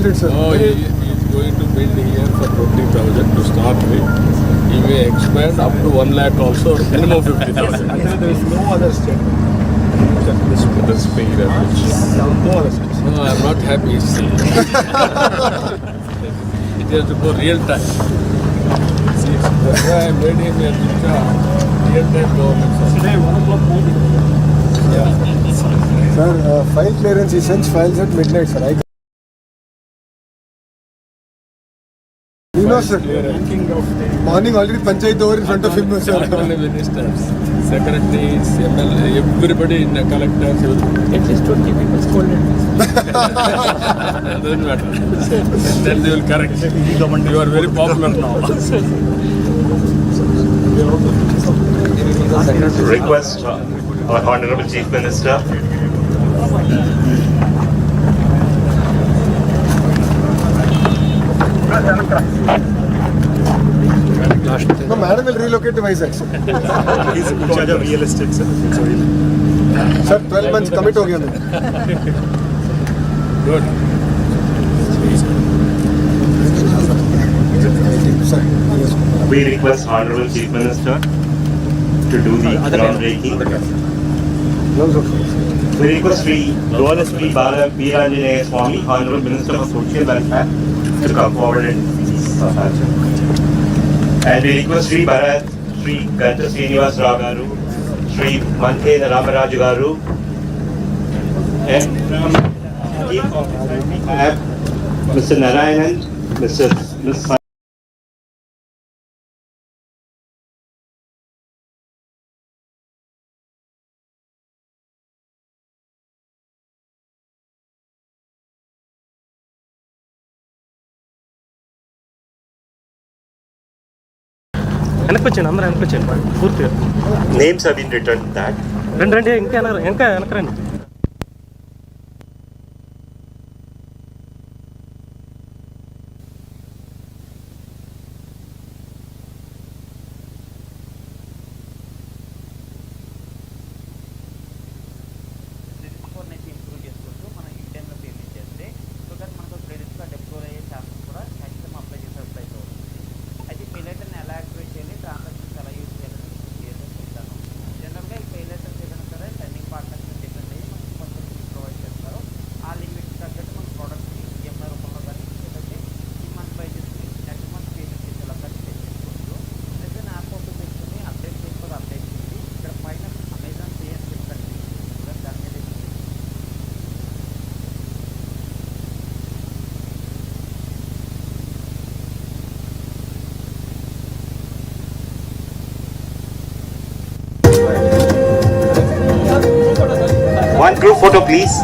build it, sir? No, he is going to build here for 20,000 to start with. He may expand up to 1 lakh also, minimum 50,000. There is no other state. The speed at which. No other state. No, I am not happy. See. It has to go real time. See, that's why I made him a real time government. Today, 1 o'clock morning. Yeah. Sir, file clearance, he sends files at midnight, sir. You know, sir. Morning already Panchayat over in front of him, sir. Not only ministers, secretaries, MLA, everybody in the collectors. At least 20 people scolded me. Doesn't matter. Then they will correct. You are very popular now. Request our Honorable Chief Minister. No, madam will relocate to Vizag, sir. He's in charge of real estate, sir. Sir, 12 months commit हो गया मैं. Good. Sir, yes. We request Honorable Chief Minister to do the groundbreaking. We request Sri Dwala Sri Bala Veeranjanaya Swami, Honorable Minister for Social Welfare, to come forward and we request Sri Bharat, Sri Ganta Srinivas Rao Garu, Sri Manthe Ramaraju Garu, and Mr. Narayanan, Ms. వెనకొచ్చాను అందరూ వెనకొచ్చాను పూర్తిగా names have been written that. రండి రండి ఇంకా వెనకరండి. Improve చేసుకుంటూ మనం ఈ టైంలో payment చేస్తే సో దట్ మనకు క్రెడిట్ కార్డ్ అప్రూవల్ అయ్యే ఛాన్సెస్ కూడా ఖచ్చితంగా అప్లై చేసే అప్లై అవుతుంది. అయితే పే లెటర్ని ఎలా యాక్టివేట్ చేయాలి, ట్రాన్సాక్షన్స్ ఎలా యూజ్ చేయాలని చెప్తాను. జనరల్గా ఈ పే లెటర్స్ ఏదైనా సరే లెండింగ్ పార్ట్నర్స్ డిపెండ్ అయ్యి మనకి కొంత ప్రొవైడ్ చేస్తారు. ఆ లిమిట్ తగ్గట్టు మన ప్రోడక్ట్ని ఈఎంఐ రూపంలో కానీ లేదంటే ఈ మంత్ బై చేసుకుని నెక్స్ట్ మంత్ పేమెంట్ చేసేలా కానీ సెట్ చేసుకోవచ్చు. లేదా యాప్ ఓపెన్ చేసుకుని అప్డేట్ చేసుకోవాలి. అప్డేట్ చేసి ఇక్కడ పైన అమెజాన్ పే అని చెప్పి కనిపిస్తుంది దాని మీద One group photo, please.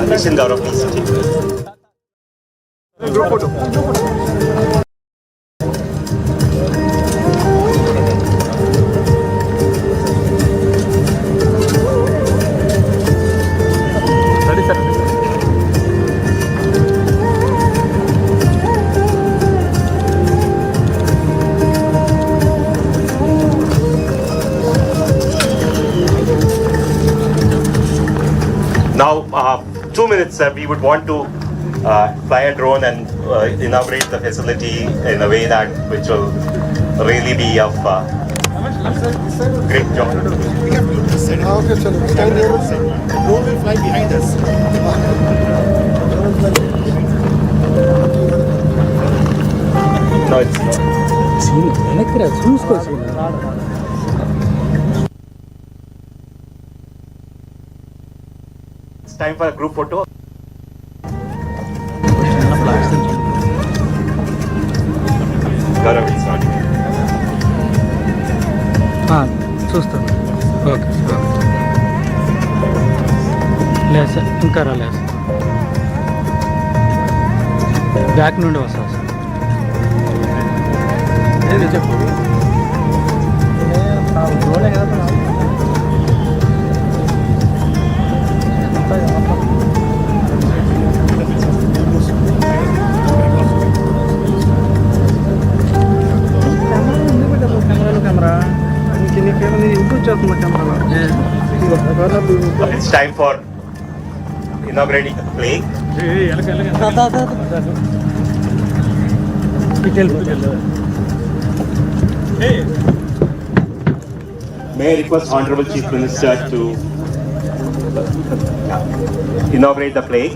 Mission Gaurav, please. Group photo. సరే sir Now, 2 minutes, we would want to fly a drone and inaugurate the facility in a way that which will really be of great job. Okay, chalo. Stand here. Drone will fly behind us. No, it's not. వెనక్కిరా చూసుకోవచ్చు. It's time for a group photo. Gaurav, it's not. చూస్తాను. Okay లేదు sir ఇంకా రాలేదు sir. Back నుండి వస్తా sir. ఏది చెప్పు camera improve చేస్తున్నా కెమెరాలో. It's time for inaugurating the flag. May I request Honorable Chief Minister to inaugurate the flag?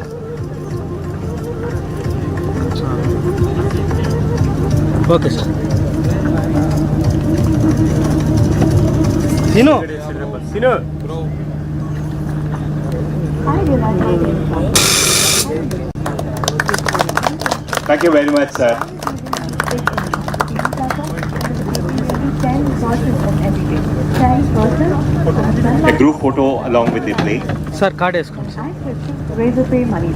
Okay sir తిను Thank you very much, sir. A group photo along with the flag. Sir card వేసుకోండి sir Razor pay money.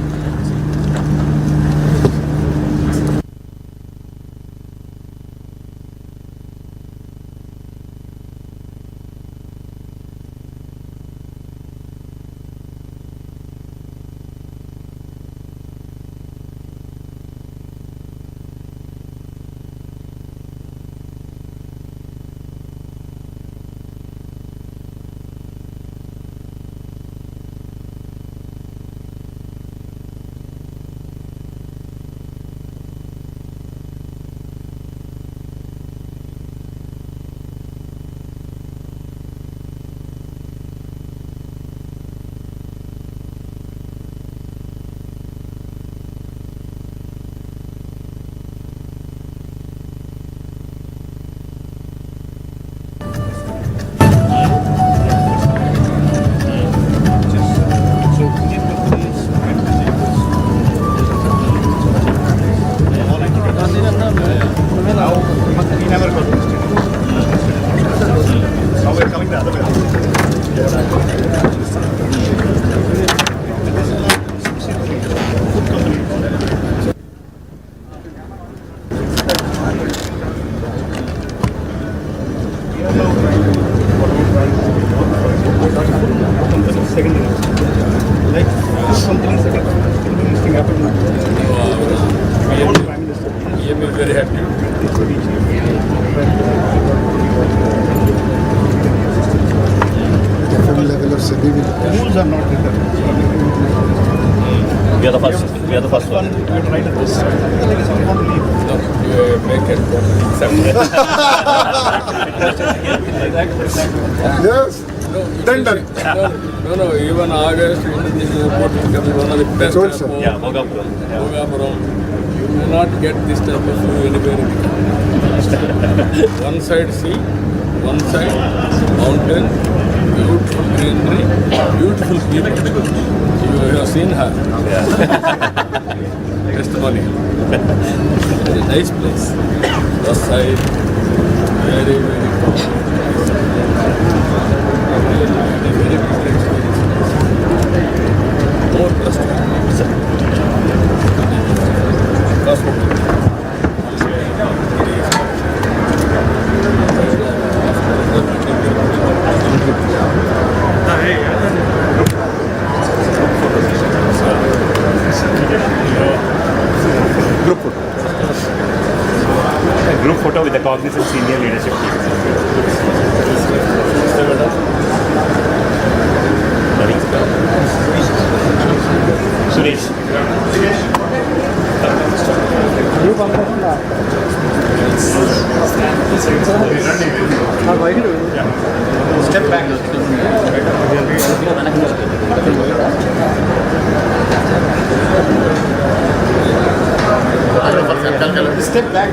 PM is very happy. Different level of civility. Rules are not written. We are the first. We are the first one. You have to write a list. Like if someone want to leave. No, you make it Yes. Done, done. No, even August, one of the airport will become one of the best Road, sir. airport. Yeah, Bhogapuram. Bhogapuram. You may not get this type of view anywhere in the country. One side sea, one side mountain, beautiful greenery, beautiful people. You have seen her. Testimony. Very nice place. The side, very, very very good experience. More trust. Group photo with the Cognizant senior leadership team. Suresh. Step back. Step back.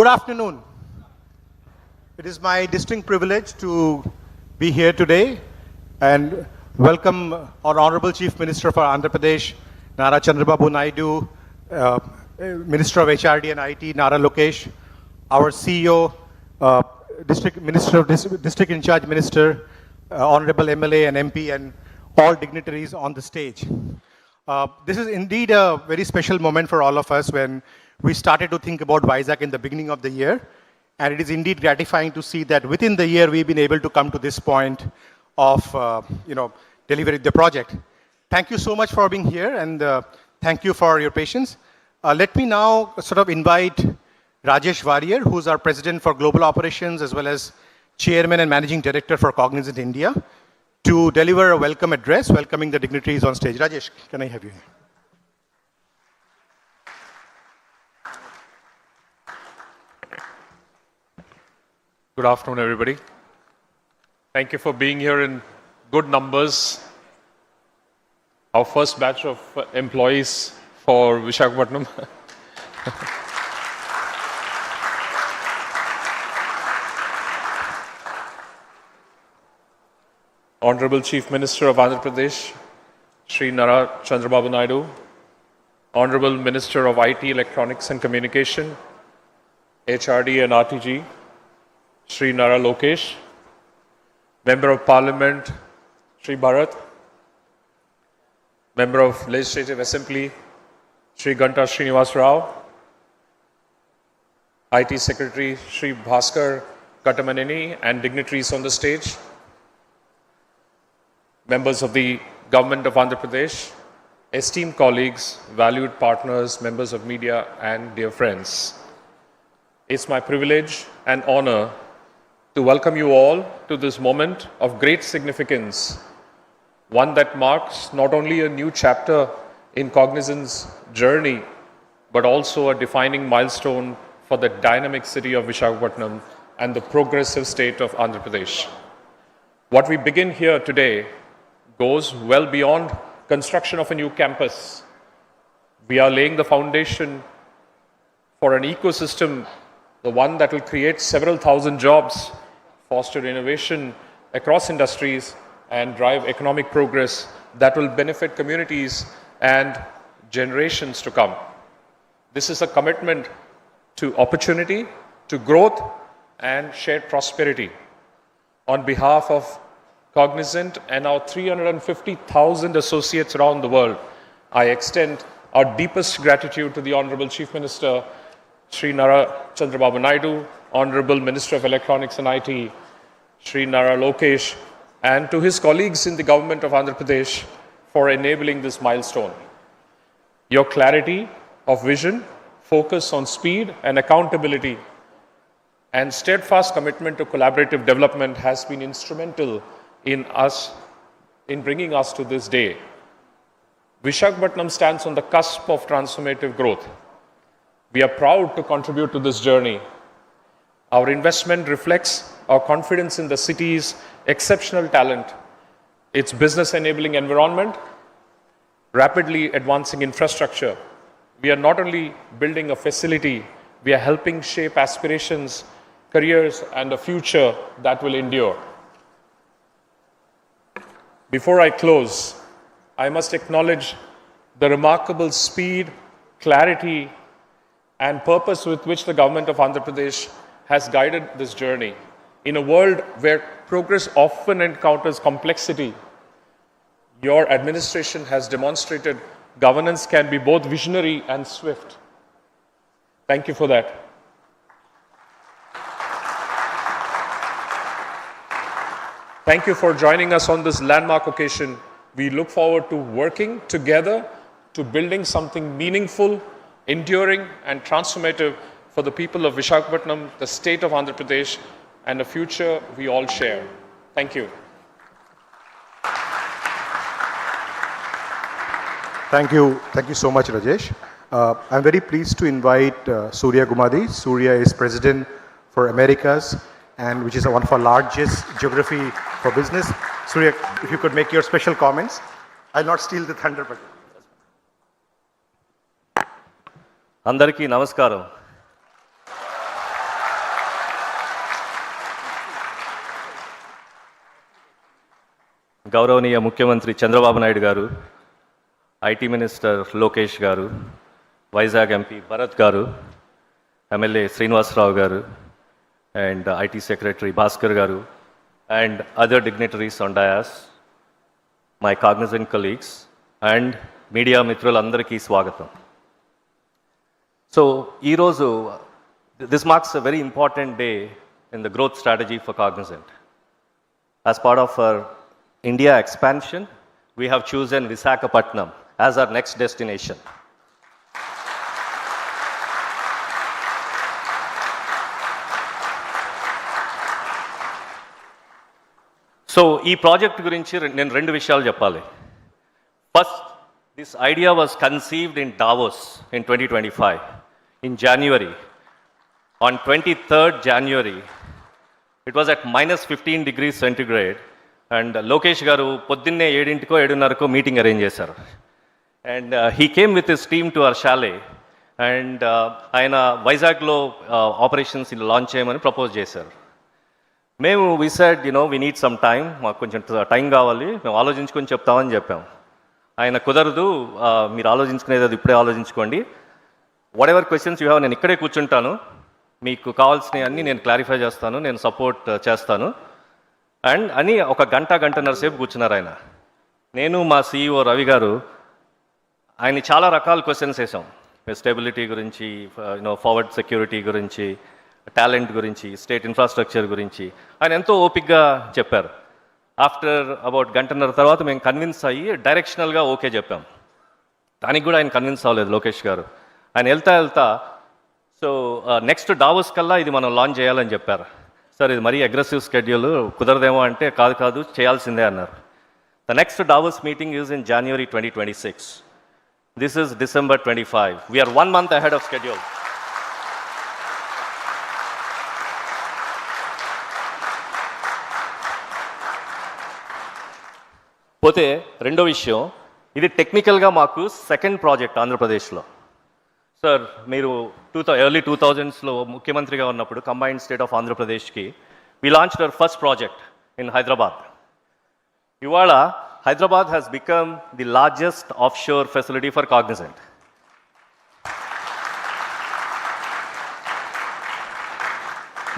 Good afternoon. It is my distinct privilege to be here today and welcome our Honorable Chief Minister for Andhra Pradesh, Nara Chandrababu Naidu, Minister of HRD and IT, Nara Lokesh, our CEO, District in Charge Minister, Honorable MLA and MP, and all dignitaries on the stage. This is indeed a very special moment for all of us when we started to think about Vizag in the beginning of the year. And it is indeed gratifying to see that within the year we've been able to come to this point of delivering the project. Thank you so much for being here, and thank you for your patience. Let me now sort of invite Rajesh Warrier, who's our President for Global Operations as well as Chairman and Managing Director for Cognizant India, to deliver a welcome address welcoming the dignitaries on stage. Rajesh, can I have you here? Good afternoon, everybody. Thank you for being here in good numbers. Our first batch of employees for Visakhapatnam. Honorable Chief Minister of Andhra Pradesh, Shri Nara Chandrababu Naidu, Honorable Minister of IT, Electronics and Communication, HRD and RTG, Shri Nara Lokesh, Member of Parliament, Shri Bharat, Member of Legislative Assembly, Shri Ganta Srinivas Rao, IT Secretary, Shri Bhaskar Katamaneni, and dignitaries on the stage, members of the Government of Andhra Pradesh, esteemed colleagues, valued partners, members of media, and dear friends. It's my privilege and honor to welcome you all to this moment of great significance, one that marks not only a new chapter in Cognizant's journey, but also a defining milestone for the dynamic city of Visakhapatnam and the progressive state of Andhra Pradesh. What we begin here today goes well beyond construction of a new campus. We are laying the foundation for an ecosystem, the one that will create several thousand jobs, foster innovation across industries, and drive economic progress that will benefit communities and generations to come. This is a commitment to opportunity, to growth, and shared prosperity. On behalf of Cognizant and our 350,000 associates around the world, I extend our deepest gratitude to the Honorable Chief Minister, Shri Nara Chandrababu Naidu, Honorable Minister of Electronics and IT, Shri Nara Lokesh, and to his colleagues in the Government of Andhra Pradesh for enabling this milestone. Your clarity of vision, focus on speed and accountability, and steadfast commitment to collaborative development has been instrumental in bringing us to this day. Visakhapatnam stands on the cusp of transformative growth. We are proud to contribute to this journey. Our investment reflects our confidence in the city's exceptional talent, its business enabling environment, rapidly advancing infrastructure. We are not only building a facility, we are helping shape aspirations, careers, and a future that will endure. Before I close, I must acknowledge the remarkable speed, clarity, and purpose with which the Government of Andhra Pradesh has guided this journey. In a world where progress often encounters complexity, your administration has demonstrated governance can be both visionary and swift. Thank you for that. Thank you for joining us on this landmark occasion. We look forward to working together to building something meaningful, enduring, and transformative for the people of Visakhapatnam, the state of Andhra Pradesh, and a future we all share. Thank you. Thank you so much, Rajesh. I'm very pleased to invite Surya Gumadi. Surya is President for Americas, and which is one of our largest geography for business. Surya, if you could make your special comments. I'll not steal the thunder, but... Andariki Namaskaram. గౌరవనీయ ముఖ్యమంత్రి చంద్రబాబు నాయుడు గారు, IT minister Lokesh గారు, Vizag MP Bharat గారు, MLA Srinivasarao గారు, and IT secretary Bhaskar గారు, and other dignitaries on dais, my cognizant colleagues, and media మిత్రులందరికీ స్వాగతం. So, ఈరోజు this marks a very important day in the growth strategy for Cognizant. As part of our India expansion, we have chosen Visakhapatnam as our next destination. So ఈ project గురించి నేను రెండు విషయాలు చెప్పాలి. First, this idea was conceived in Davos in 2025 in January. On 23rd January, it was at -15 degrees centigrade, and Lokesh garu పొద్దున్నే 7:00కో 7:30కో meeting arrange చేశారు. And he came with his team to our chalet, and ఆయన వైజాగ్లో operations launch చేయమని propose చేశారు. మేము we said we need some time, మాకు కొంచెం time కావాలి, మేము ఆలోచించుకొని చెప్తామని చెప్పాం. ఆయన కుదరదు, మీరు ఆలోచించుకునేది అది ఇప్పుడే ఆలోచించుకోండి, what ever questions you have నేను ఇక్కడే కూర్చుంటాను, మీకు కావాల్సినవి అన్నీ నేను క్లారిఫై చేస్తాను, నేను సపోర్ట్ చేస్తాను అండ్ అని ఒక గంటన్నర సేపు కూర్చున్నారు ఆయన. నేను మా CEO రవి గారు ఆయన చాలా రకాల క్వశ్చన్స్ వేసాం. స్టెబిలిటీ గురించి, ఫార్వర్డ్ సెక్యూరిటీ గురించి, టాలెంట్ గురించి, స్టేట్ ఇన్ఫ్రాస్ట్రక్చర్ గురించి ఆయన ఎంతో ఓపిక్గా చెప్పారు. ఆఫ్టర్ అబౌట్ గంటన్నర తర్వాత మేము కన్విన్స్ అయ్యి డైరెక్షనల్గా ఓకే చెప్పాం. దానికి కూడా ఆయన కన్విన్స్ అవ్వలేదు లోకేష్ గారు. ఆయన వెళ్తా సో నెక్స్ట్ డావోస్ కల్లా ఇది మనం లాంచ్ చేయాలని చెప్పారు. సార్ ఇది మరీ అగ్రెసివ్ స్కెడ్యూల్, కుదరదేమో అంటే కాదు చేయాల్సిందే అన్నారు. The next Davos meeting is in January 2026. This is December 25. We are 1 month ahead of schedule. పోతే రెండో విషయం, ఇది టెక్నికల్గా మాకు సెకండ్ ప్రాజెక్ట్ ఆంధ్రప్రదేశ్లో. సార్ మీరు ఎర్లీ 2000s ముఖ్యమంత్రిగా ఉన్నప్పుడు కంబైన్డ్ స్టేట్ ఆఫ్ ఆంధ్రప్రదేశ్కి we launched our first project in Hyderabad. ఇవాళ Hyderabad has become the largest offshore facility for Cognizant.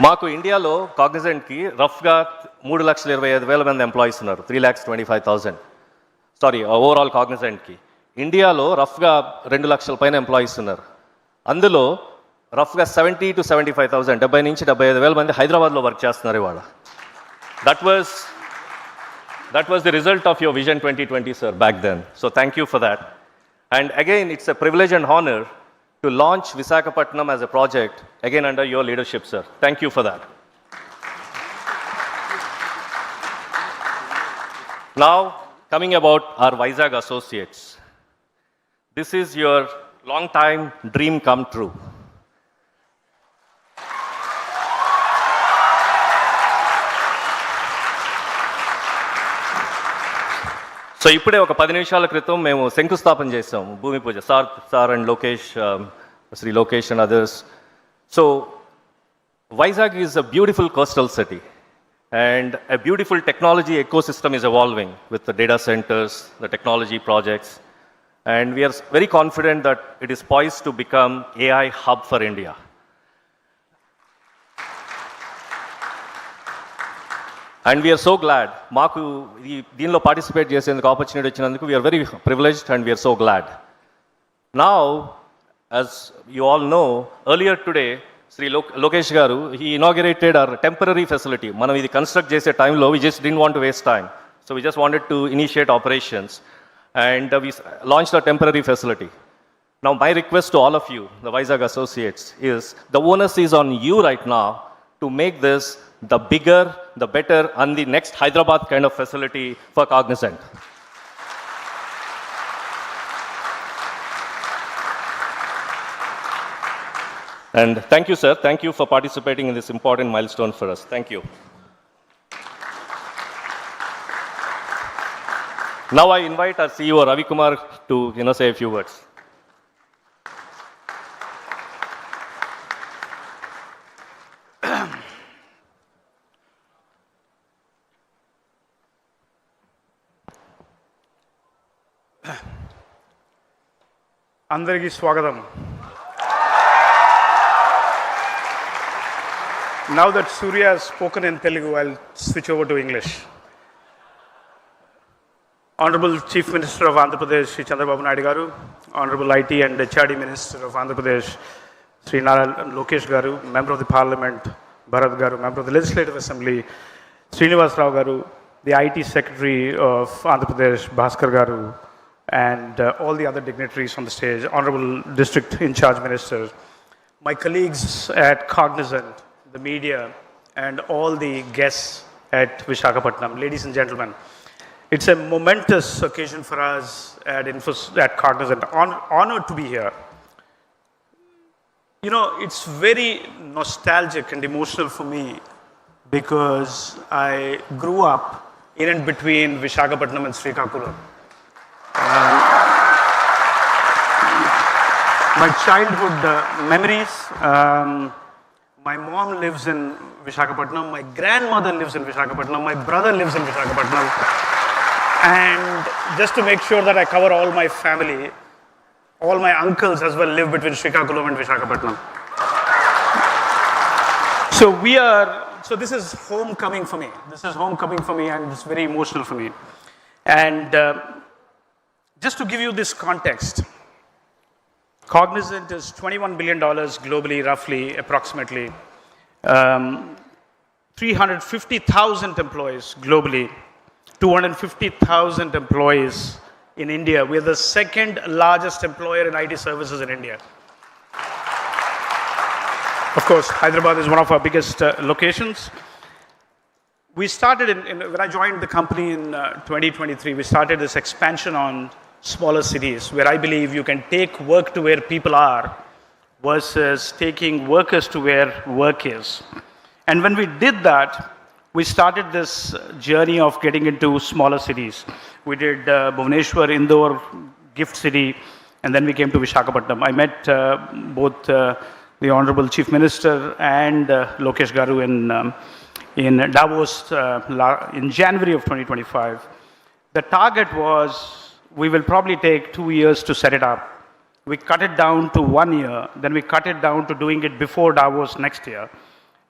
మాకు ఇండియాలో కాగ్నిజెంట్కి రఫ్గా 3,25,000 మంది ఎంప్లాయీస్ ఉన్నారు. 3,25,000 ఓవరాల్ కాగ్నిజెంట్కి. ఇండియాలో రఫ్గా 2 లక్షల పైన ఎంప్లాయీస్ ఉన్నారు. అందులో రఫ్గా 70 to 75,000, 70 నుంచి 75,000 మంది హైదరాబాద్లో వర్క్ చేస్తున్నారు ఇవాళ. That was the result of your vision 2020, sir, back then. So thank you for that. And again, it's a privilege and honor to launch Visakhapatnam as a project, again under your leadership, sir. Thank you for that. Now, coming about our Vizag associates. This is your long time dream come true. So ఇప్పుడే ఒక 10 నిమిషాల క్రితం మేము శంకుస్థాపన చేసాం, భూమి పూజ. Sir and Lokesh, Shri Lokesh and others. So Vizag is a beautiful coastal city and a beautiful technology ecosystem is evolving with the data centers, the technology projects, and we are very confident that it is poised to become AI hub for India. And we are so glad, maaku deenlo participate chesenduku opportunity vachinanduku we are very privileged and we are so glad. Now, as you all know, earlier today Sri Lokesh garu, he inaugurated our temporary facility. Manam idi construct chese time lo we just didn't want to waste time, so we just wanted to initiate operations and we launched a temporary facility. Now my request to all of you, the Vizag associates, is the onus is on you right now to make this the bigger, the better, and the next Hyderabad kind of facility for Cognizant. And thank you, sir. Thank you for participating in this important milestone for us. Thank you. Now I invite our CEO Ravi Kumar to say a few words. Andariki Swagatam. Now that Surya has spoken in Telugu, I'll switch over to English. Honorable Chief Minister of Andhra Pradesh, Shri Chandrababu Naidu Garu, Honorable IT and HRD Minister of Andhra Pradesh, Shri Lokesh Garu, Member of the Parliament, Bharat Garu, Member of the Legislative Assembly, Srinivas Rao Garu, the IT Secretary of Andhra Pradesh, Bhaskar Garu, and all the other dignitaries on the stage, Honorable District In Charge Minister, my colleagues at Cognizant, the media, and all the guests at Visakhapatnam, ladies and gentlemen. It's a momentous occasion for us at Cognizant. Honored to be here. You know, it's very nostalgic and emotional for me because I grew up in and between Visakhapatnam and Srikakulam. My childhood memories, my mom lives in Visakhapatnam, my grandmother lives in Visakhapatnam, my brother lives in Visakhapatnam. And just to make sure that I cover all my family, all my uncles as well live between Srikakulam and Visakhapatnam. So this is homecoming for me. This is homecoming for me and it's very emotional for me. And just to give you this context, Cognizant is $21 billion globally, roughly, approximately. 350,000 employees globally. 250,000 employees in India. We are the second largest employer in IT services in India. Of course, Hyderabad is one of our biggest locations. We started when I joined the company in 2023, we started this expansion on smaller cities where I believe you can take work to where people are versus taking workers to where work is. And when we did that, we started this journey of getting into smaller cities. We did Bhubaneswar, Indore, Gift City, and then we came to Visakhapatnam. I met both the Honorable Chief Minister and Lokesh Garu in Davos in January of 2025. The target was we will probably take 2 years to set it up. We cut it down to 1 year, then we cut it down to doing it before Davos next year.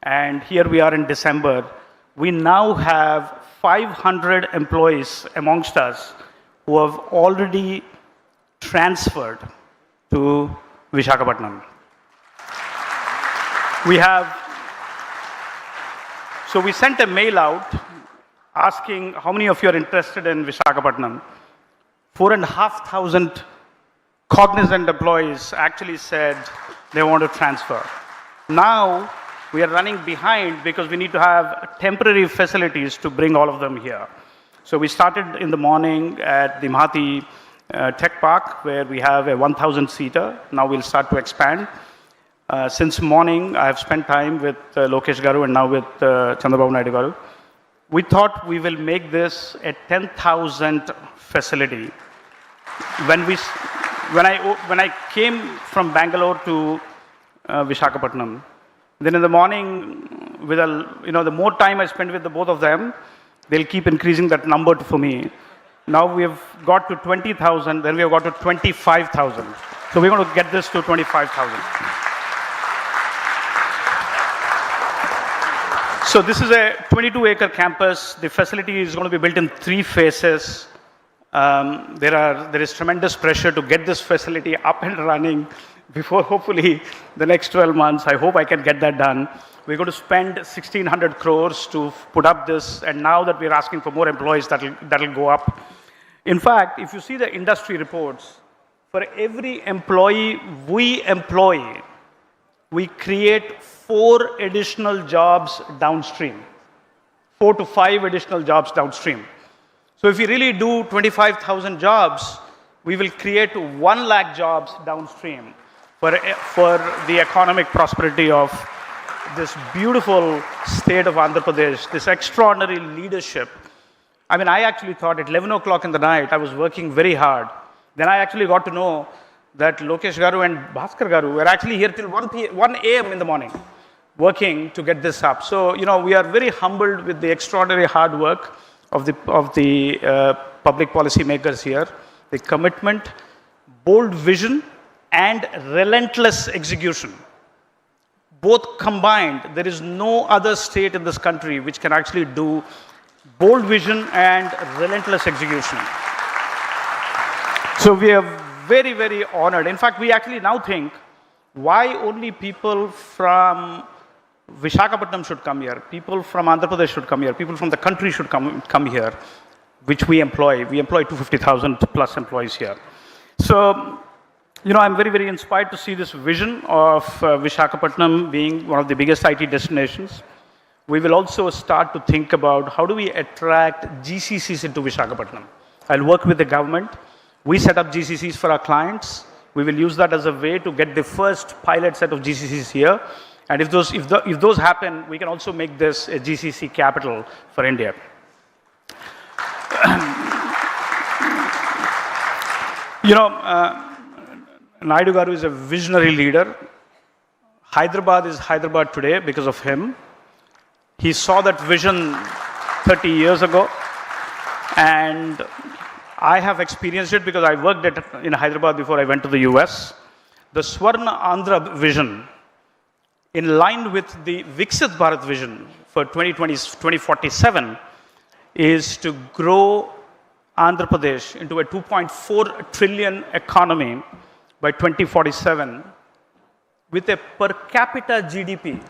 And here we are in December. We now have 500 employees amongst us who have already transferred to Visakhapatnam. So we sent a mail out asking how many of you are interested in Visakhapatnam. 4,500 Cognizant employees actually said they want to transfer. Now, we are running behind because we need to have temporary facilities to bring all of them here. So we started in the morning at the Mahathi Tech Park where we have a 1,000-seater. Now we'll start to expand. Since morning, I have spent time with Lokesh Garu and now with Chandrababu Naidu Garu. We thought we will make this a 10,000 facility. When I came from Bangalore to Visakhapatnam, then in the morning, the more time I spend with the both of them, they'll keep increasing that number for me. Now we have got to 20,000, then we have got to 25,000. So we're going to get this to 25,000. So this is a 22-acre campus. The facility is going to be built in 3 phases. There is tremendous pressure to get this facility up and running before hopefully the next 12 months. I hope I can get that done. We're going to spend 1,600 crores to put up this, and now that we're asking for more employees, that'll go up. In fact, if you see the industry reports, for every employee we employ, we create 4 additional jobs downstream. 4 to 5 additional jobs downstream. So if we really do 25,000 jobs, we will create 1 lakh jobs downstream for the economic prosperity of this beautiful state of Andhra Pradesh, this extraordinary leadership. I mean, I actually thought at 11 o'clock in the night, I was working very hard. Then I actually got to know that Lokesh Garu and Bhaskar Garu were actually here till 1 a.m. in the morning, working to get this up. So, we are very humbled with the extraordinary hard work of the public policy makers here, the commitment, bold vision, and relentless execution. Both combined, there is no other state in this country which can actually do bold vision and relentless execution. So we are very, very honored. In fact, we actually now think, why only people from Visakhapatnam should come here, people from Andhra Pradesh should come here, people from the country should come here, which we employ. We employ 250,000 plus employees here. So, you know, I'm very, very inspired to see this vision of Visakhapatnam being one of the biggest IT destinations. We will also start to think about how do we attract GCCs into Visakhapatnam. I'll work with the government. We set up GCCs for our clients. We will use that as a way to get the first pilot set of GCCs here. And if those happen, we can also make this a GCC capital for India. You know, Naidu Garu is a visionary leader. Hyderabad is Hyderabad today because of him. He saw that vision 30 years ago, and I have experienced it because I worked in Hyderabad before I went to the US. The Swarna Andhra vision, in line with the Viksit Bharat vision for 2047, is to grow Andhra Pradesh into a 2.4 trillion economy by 2047 with a per capita GDP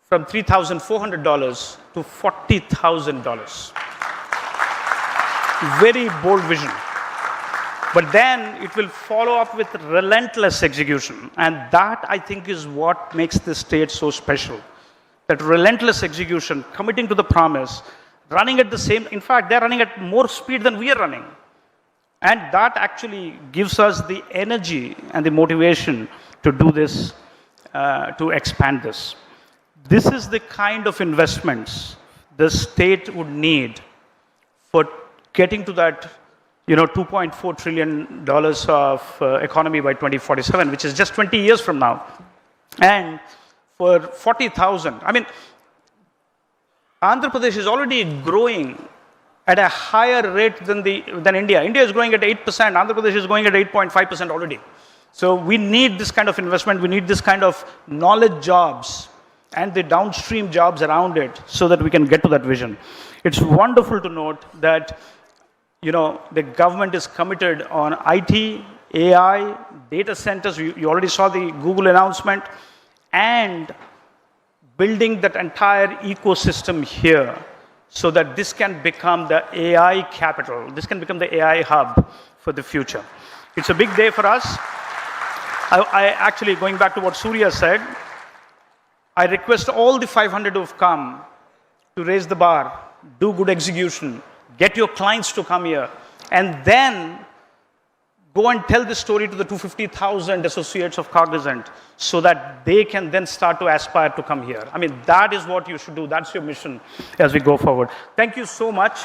from $3,400 to $40,000. Very bold vision. But then it will follow up with relentless execution. And that, I think, is what makes this state so special. That relentless execution, committing to the promise, running at the same, in fact, they're running at more speed than we are running. And that actually gives us the energy and the motivation to do this, to expand this. This is the kind of investments the state would need for getting to that, you know, $2.4 trillion of economy by 2047, which is just 20 years from now. And for 40,000, I mean, Andhra Pradesh is already growing at a higher rate than India. India is growing at 8%. Andhra Pradesh is going at 8.5% already. So we need this kind of investment. We need this kind of knowledge jobs and the downstream jobs around it so that we can get to that vision. It's wonderful to note that, you know, the government is committed on IT, AI, data centers. You already saw the Google announcement, and building that entire ecosystem here so that this can become the AI capital. This can become the AI hub for the future. It's a big day for us. I actually, going back to what Surya said, I request all the 500 who have come to raise the bar, do good execution, get your clients to come here, and then go and tell the story to the 250,000 associates of Cognizant so that they can then start to aspire to come here. I mean, that is what you should do. That's your mission as we go forward. Thank you so much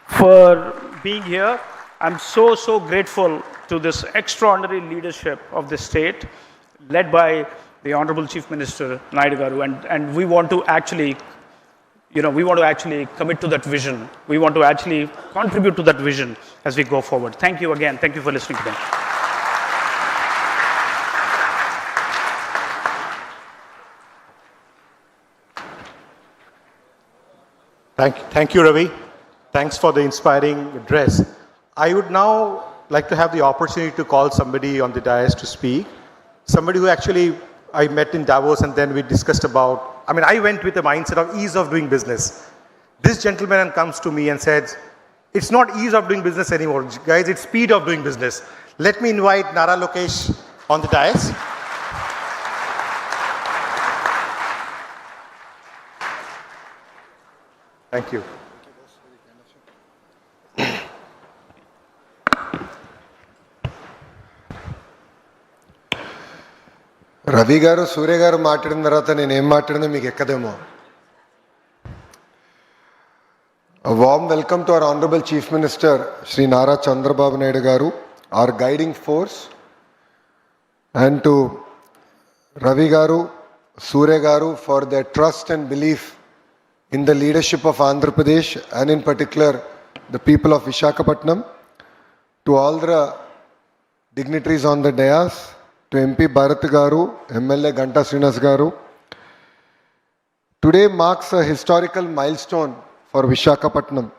for being here. I'm so, so grateful to this extraordinary leadership of the state, led by the Honorable Chief Minister, Naidu Garu, and we want to actually, you know, we want to actually commit to that vision. We want to actually contribute to that vision as we go forward. Thank you again. Thank you for listening to me. Thank you, Ravi. Thanks for the inspiring address. I would now like to have the opportunity to call somebody on the dais to speak. Somebody who actually I met in Davos, and then we discussed about, I mean, I went with a mindset of ease of doing business. This gentleman comes to me and says, it's not ease of doing business anymore, guys, it's speed of doing business. Let me invite Nara Lokesh on the dais. Thank you. Ravi గారు సూర్య గారు మాట్లాడిన తర్వాత నేను ఏం మాట్లాడినా మీకు ఎక్కదేమో. A warm welcome to our Honorable Chief Minister, Shri Nara Chandrababu Naidu Garu, our guiding force, and to Ravi Garu, Surya Garu for their trust and belief in the leadership of Andhra Pradesh and in particular the people of Visakhapatnam, to all the dignitaries on the dais, to MP Bharat Garu, MLA Ganta Srinas Garu. Today marks a historical milestone for Vishakhapatnam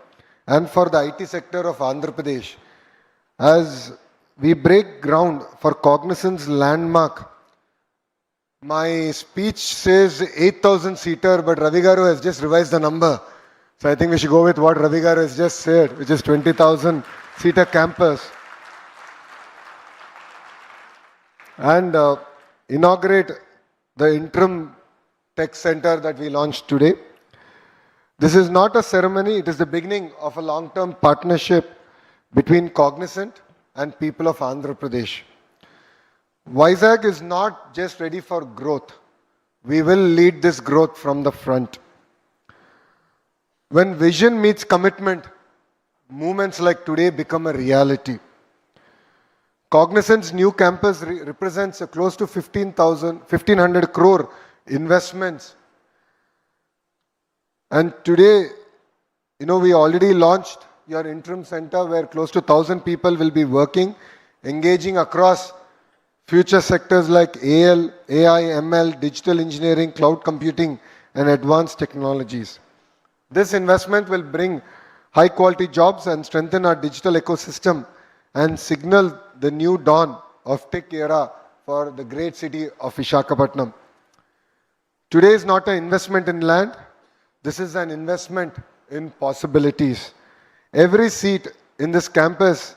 and for the IT sector of Andhra Pradesh as we break ground for Cognizant's landmark. My speech says 8,000 seater, but Ravi Garu has just revised the number. So I think we should go with what Ravi Garu has just said, which is 20,000 seater campus. And inaugurate the interim tech center that we launched today. This is not a ceremony, it is the beginning of a long-term partnership between Cognizant and people of Andhra Pradesh. Vizag is not just ready for growth. We will lead this growth from the front. When vision meets commitment, movements like today become a reality. Cognizant's new campus represents a close to 1,500 crore investments. And today, we already launched your interim center where close to 1,000 people will be working, engaging across future sectors like AL, AI, ML, digital engineering, cloud computing, and advanced technologies. This investment will bring high quality jobs and strengthen our digital ecosystem and signal the new dawn of tech era for the great city of Vishakhapatnam. Today is not an investment in land. This is an investment in possibilities. Every seat in this campus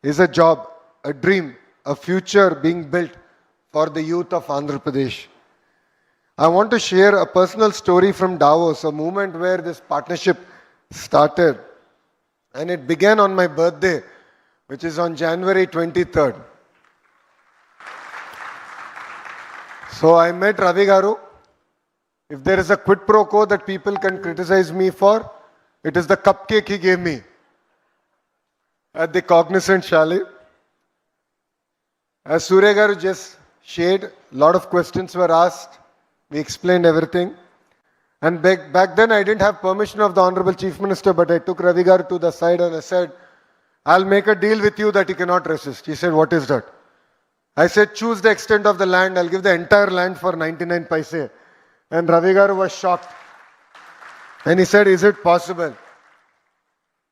is a job, a dream, a future being built for the youth of Andhra Pradesh. I want to share a personal story from Davos, a moment where this partnership started. And it began on my birthday, which is on January 23rd. So I met Ravi Garu. If there is a quid pro quo that people can criticize me for, it is the cupcake he gave me at the Cognizant Chalet. As Surya Garu just shared, a lot of questions were asked. We explained everything. And back then I didn't have permission of the Honorable Chief Minister, but I took Ravi Garu to the side and I said, I'll make a deal with you that you cannot resist. He said, what is that? I said, choose the extent of the land. I'll give the entire land for 99 paise. And Ravi Garu was shocked. And he said, is it possible?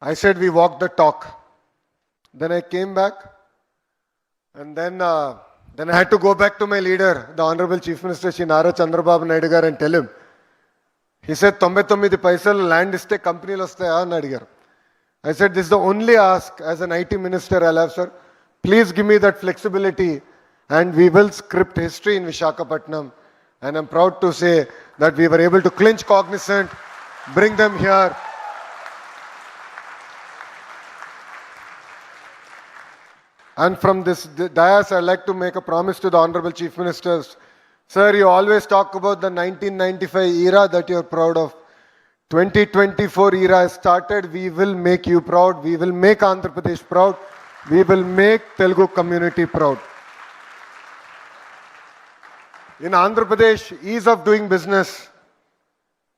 I said, we walked the talk. Then I came back. And then I had to go back to my leader, the Honorable Chief Minister, Shri Nara Chandrababu Naidu garu, and tell him. He said, 99 paisal land iste company lo vastaya ani adigaru. I said, this is the only ask as an IT minister I'll have, sir. Please give me that flexibility and we will script history in Vishakhapatnam. And I'm proud to say that we were able to clinch Cognizant, bring them here. And from this dais, I'd like to make a promise to the Honorable Chief Ministers. Sir, you always talk about the 1995 era that you're proud of. 2024 era has started. We will make you proud. We will make Andhra Pradesh proud. We will make Telugu community proud. In Andhra Pradesh, ease of doing business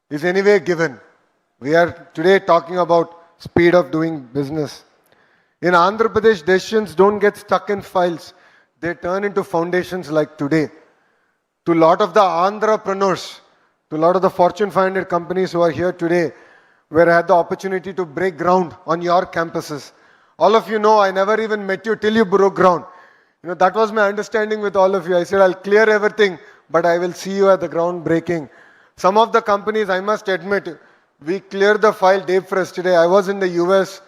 is anyway given. We are today talking about speed of doing business. In Andhra Pradesh, decisions don't get stuck in files. They turn into foundations like today. To a lot of the entrepreneurs, to a lot of the Fortune 500 companies who are here today, where I had the opportunity to break ground on your campuses. All of you know, I never even met you till you broke ground. That was my understanding with all of you. I said, I'll clear everything, but I will see you at the ground breaking. Some of the companies, I must admit, we cleared the file day first today. I was in the US.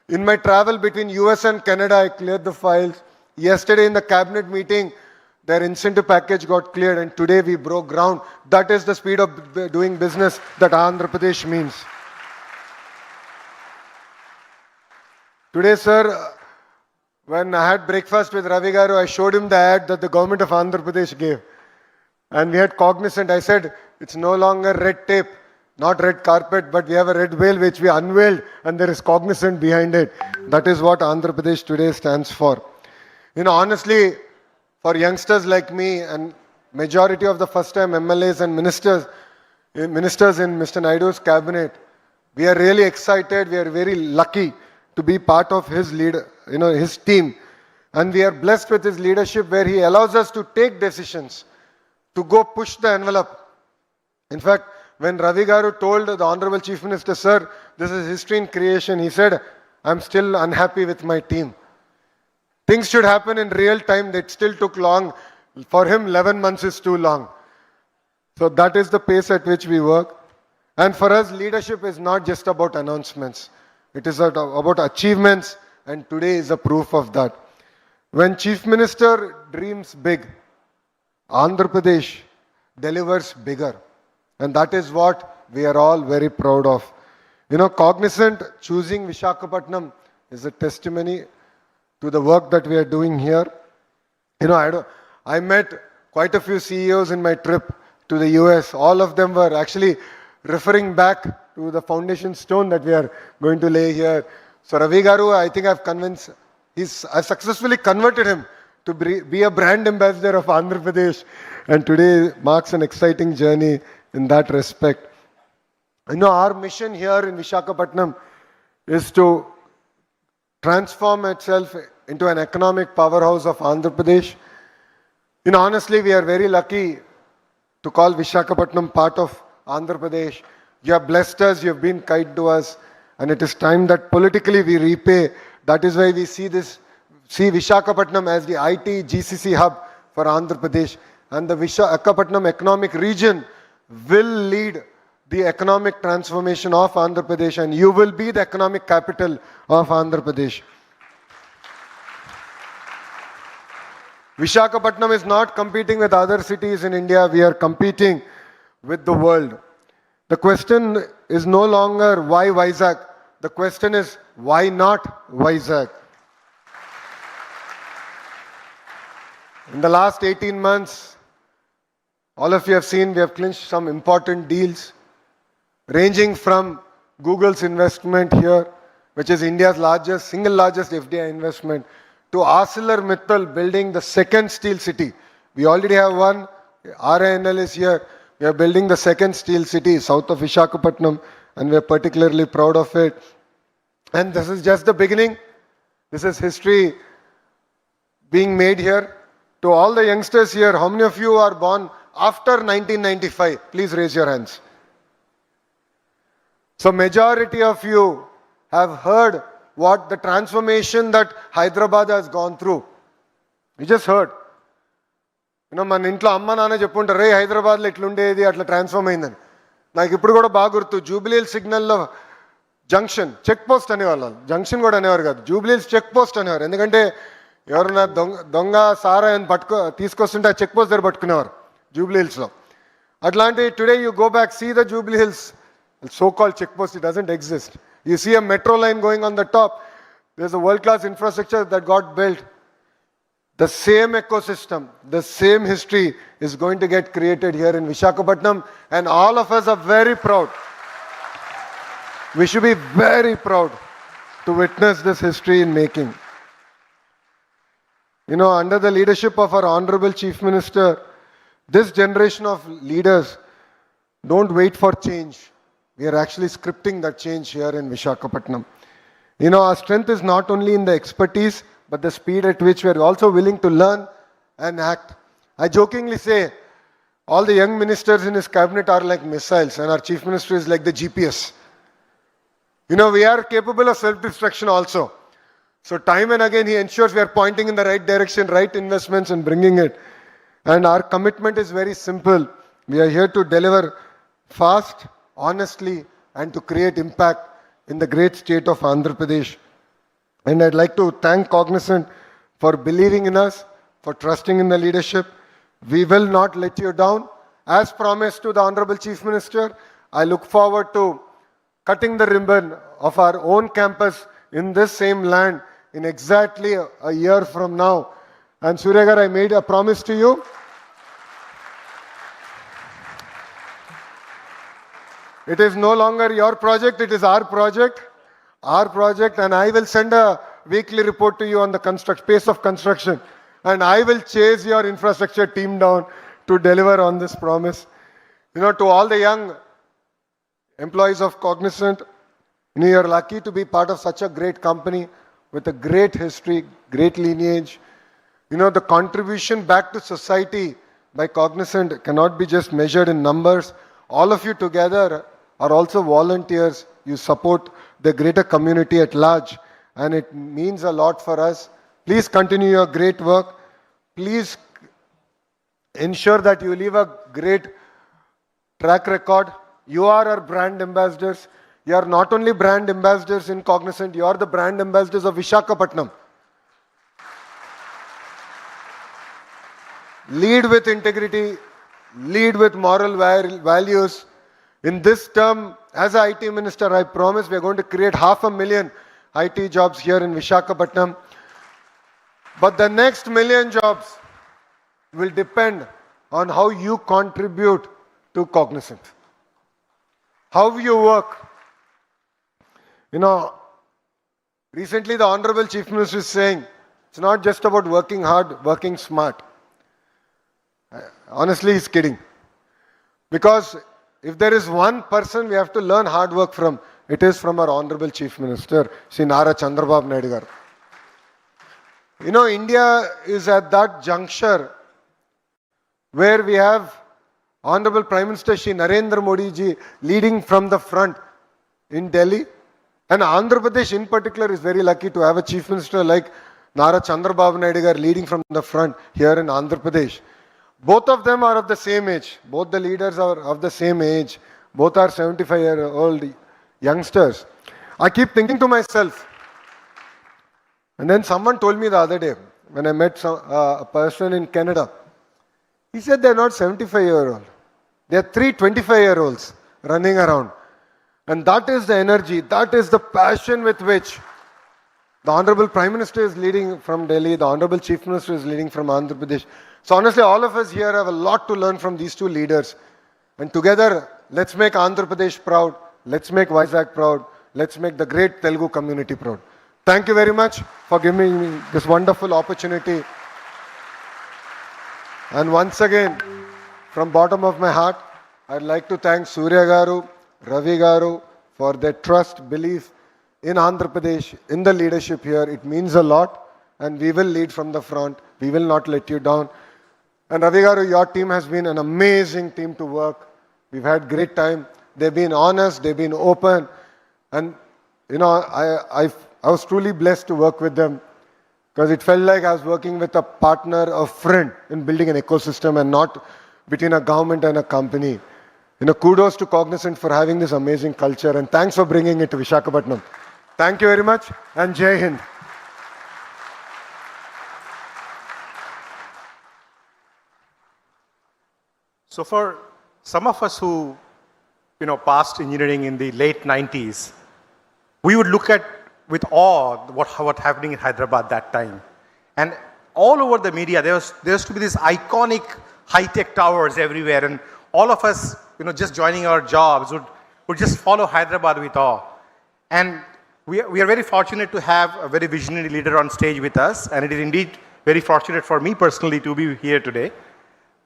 In my travel between US and Canada, I cleared the files. Yesterday in the cabinet meeting, their incentive package got cleared and today we broke ground. That is the speed of doing business that Andhra Pradesh means. Today, sir, when I had breakfast with Ravi Garu, I showed him the ad that the government of Andhra Pradesh gave. And we had Cognizant. I said, it's no longer red tape, not red carpet, but we have a red veil which we unveiled and there is Cognizant behind it. That is what Andhra Pradesh today stands for. Honestly, for youngsters like me and majority of the first-time MLAs and ministers in Mr. Naidu's cabinet, we are really excited. We are very lucky to be part of his his team. And we are blessed with his leadership where he allows us to take decisions, to go push the envelope. In fact, when Ravi Garu told the Honorable Chief Minister, sir, this is history in creation, he said, I'm still unhappy with my team. Things should happen in real time. It still took long. For him, 11 months is too long. So that is the pace at which we work. And for us, leadership is not just about announcements. It is about achievements, and today is a proof of that. When Chief Minister dreams big, Andhra Pradesh delivers bigger. And that is what we are all very proud of. You know, Cognizant choosing Visakhapatnam is a testimony to the work that we are doing here. You know, I met quite a few CEOs in my trip to the US. All of them were actually referring back to the foundation stone that we are going to lay here. So Ravi Garu, I think I've successfully converted him to be a brand ambassador of Andhra Pradesh. And today marks an exciting journey in that respect. You know, our mission here in Visakhapatnam is to transform itself into an economic powerhouse of Andhra Pradesh. You know, honestly, we are very lucky to call Visakhapatnam part of Andhra Pradesh. You have blessed us, you have been kind to us, and it is time that politically we repay. That is why we see Visakhapatnam as the IT GCC hub for Andhra Pradesh. And the Visakhapatnam economic region will lead the economic transformation of Andhra Pradesh, and you will be the economic capital of Andhra Pradesh. Visakhapatnam is not competing with other cities in India. We are competing with the world. The question is no longer why Vizag. The question is why not Vizag? In the last 18 months, all of you have seen we have clinched some important deals, ranging from Google's investment here, which is India's single largest FDI investment, to ArcelorMittal building the second steel city. We already have one. RINL is here. We are building the second steel city south of Visakhapatnam, and we are particularly proud of it. And this is just the beginning. This is history being made here. To all the youngsters here, how many of you are born after 1995? Please raise your hands. So majority of you have heard what the transformation that Hyderabad has gone through. You just heard. You know, మన ఇంట్లో అమ్మ నాన్న చెప్పుంటారు రే హైదరాబాద్లో ఇట్లుండేది అట్లా transform అయిందని. నాకు ఇప్పుడు కూడా బాగా గుర్తు జూబ్లీహిల్స్ సిగ్నల్లో జంక్షన్ చెక్ పోస్ట్ అనేవాళ్ళు. జంక్షన్ కూడా అనేవారు కాదు, జూబ్లీహిల్స్ చెక్ పోస్ట్ అనేవారు. ఎందుకంటే ఎవరైనా దొంగ సారా అని తీసుకొస్తుంటే ఆ చెక్ పోస్ట్ దగ్గర పట్టుకునేవారు జూబ్లీహిల్స్లో. అట్లాంటి today you go back, see the Jubilee Hills so-called check post, it doesn't exist. You see a metro line going on the top. There's a world-class infrastructure that got built. The same ecosystem, the same history is going to get created here in Visakhapatnam, and all of us are very proud. We should be very proud to witness this history in making. You know, under the leadership of our Honorable Chief Minister, this generation of leaders don't wait for change. We are actually scripting that change here in Visakhapatnam. You know, our strength is not only in the expertise, but the speed at which we are also willing to learn and act. I jokingly say, all the young ministers in his cabinet are like missiles, and our chief minister is like the GPS. You know, we are capable of self-destruction also. So time and again, he ensures we are pointing in the right direction, right investments and bringing it. And our commitment is very simple. We are here to deliver fast, honestly, and to create impact in the great state of Andhra Pradesh. And I'd like to thank Cognizant for believing in us, for trusting in the leadership. We will not let you down. As promised to the Honorable Chief Minister, I look forward to cutting the ribbon of our own campus in this same land in exactly a year from now. And Surya Gar, I made a promise to you. It is no longer your project, it is our project, and I will send a weekly report to you on the pace of construction, and I will chase your infrastructure team down to deliver on this promise. You know, to all the young employees of Cognizant, you know, you're lucky to be part of such a great company. with a great history, great lineage. You know, the contribution back to society by Cognizant cannot be just measured in numbers. All of you together are also volunteers. You support the greater community at large, and it means a lot for us. Please continue your great work. Please ensure that you leave a great track record. You are our brand ambassadors. You are not only brand ambassadors in Cognizant, you are the brand ambassadors of Visakhapatnam. Lead with integrity, lead with moral values. In this term, as an IT minister, I promise we are going to create 500,000 IT jobs here in Visakhapatnam. But the next 1,000,000 jobs will depend on how you contribute to Cognizant. How you work. You know, recently the Honorable Chief Minister is saying, it's not just about working hard, working smart. Honestly, he's kidding. Because if there is one person we have to learn hard work from, it is from our Honorable Chief Minister, Shri Nara Chandrababu Naidu garu. You know, India is at that juncture where we have Honorable Prime Minister Shri Narendra Modi ji leading from the front in Delhi. And Andhra Pradesh in particular is very lucky to have a Chief Minister like Nara Chandrababu Naidu garu leading from the front here in Andhra Pradesh. Both of them are of the same age. Both the leaders are of the same age. Both are 75-year-old youngsters. I keep thinking to myself, and then someone told me the other day when I met a person in Canada. He said they're not 75-year-old. They're 3 25-year-olds running around. And that is the energy, that is the passion with which the Honorable Prime Minister is leading from Delhi, the Honorable Chief Minister is leading from Andhra Pradesh. So honestly, all of us here have a lot to learn from these two leaders. And together, let's make Andhra Pradesh proud, let's make Vizag proud, let's make the great Telugu community proud. Thank you very much for giving me this wonderful opportunity. And once again, from bottom of my heart, I'd like to thank Surya Garu, Ravi Garu for their trust, belief in Andhra Pradesh, in the leadership here. It means a lot, and we will lead from the front. We will not let you down. And Ravi Garu, your team has been an amazing team to work. We've had great time. They've been honest, they've been open, and you know, I was truly blessed to work with them because it felt like I was working with a partner, a friend in building an ecosystem and not between a government and a company. You know, kudos to Cognizant for having this amazing culture, and thanks for bringing it to Visakhapatnam. Thank you very much, and Jai Hind. So for some of us who, passed engineering in the late 90s, we would look at with awe what happening in Hyderabad that time. And all over the media, there used to be these iconic high-tech towers everywhere, and all of us, just joining our jobs would just follow Hyderabad with awe. And we are very fortunate to have a very visionary leader on stage with us, and it is indeed very fortunate for me personally to be here today.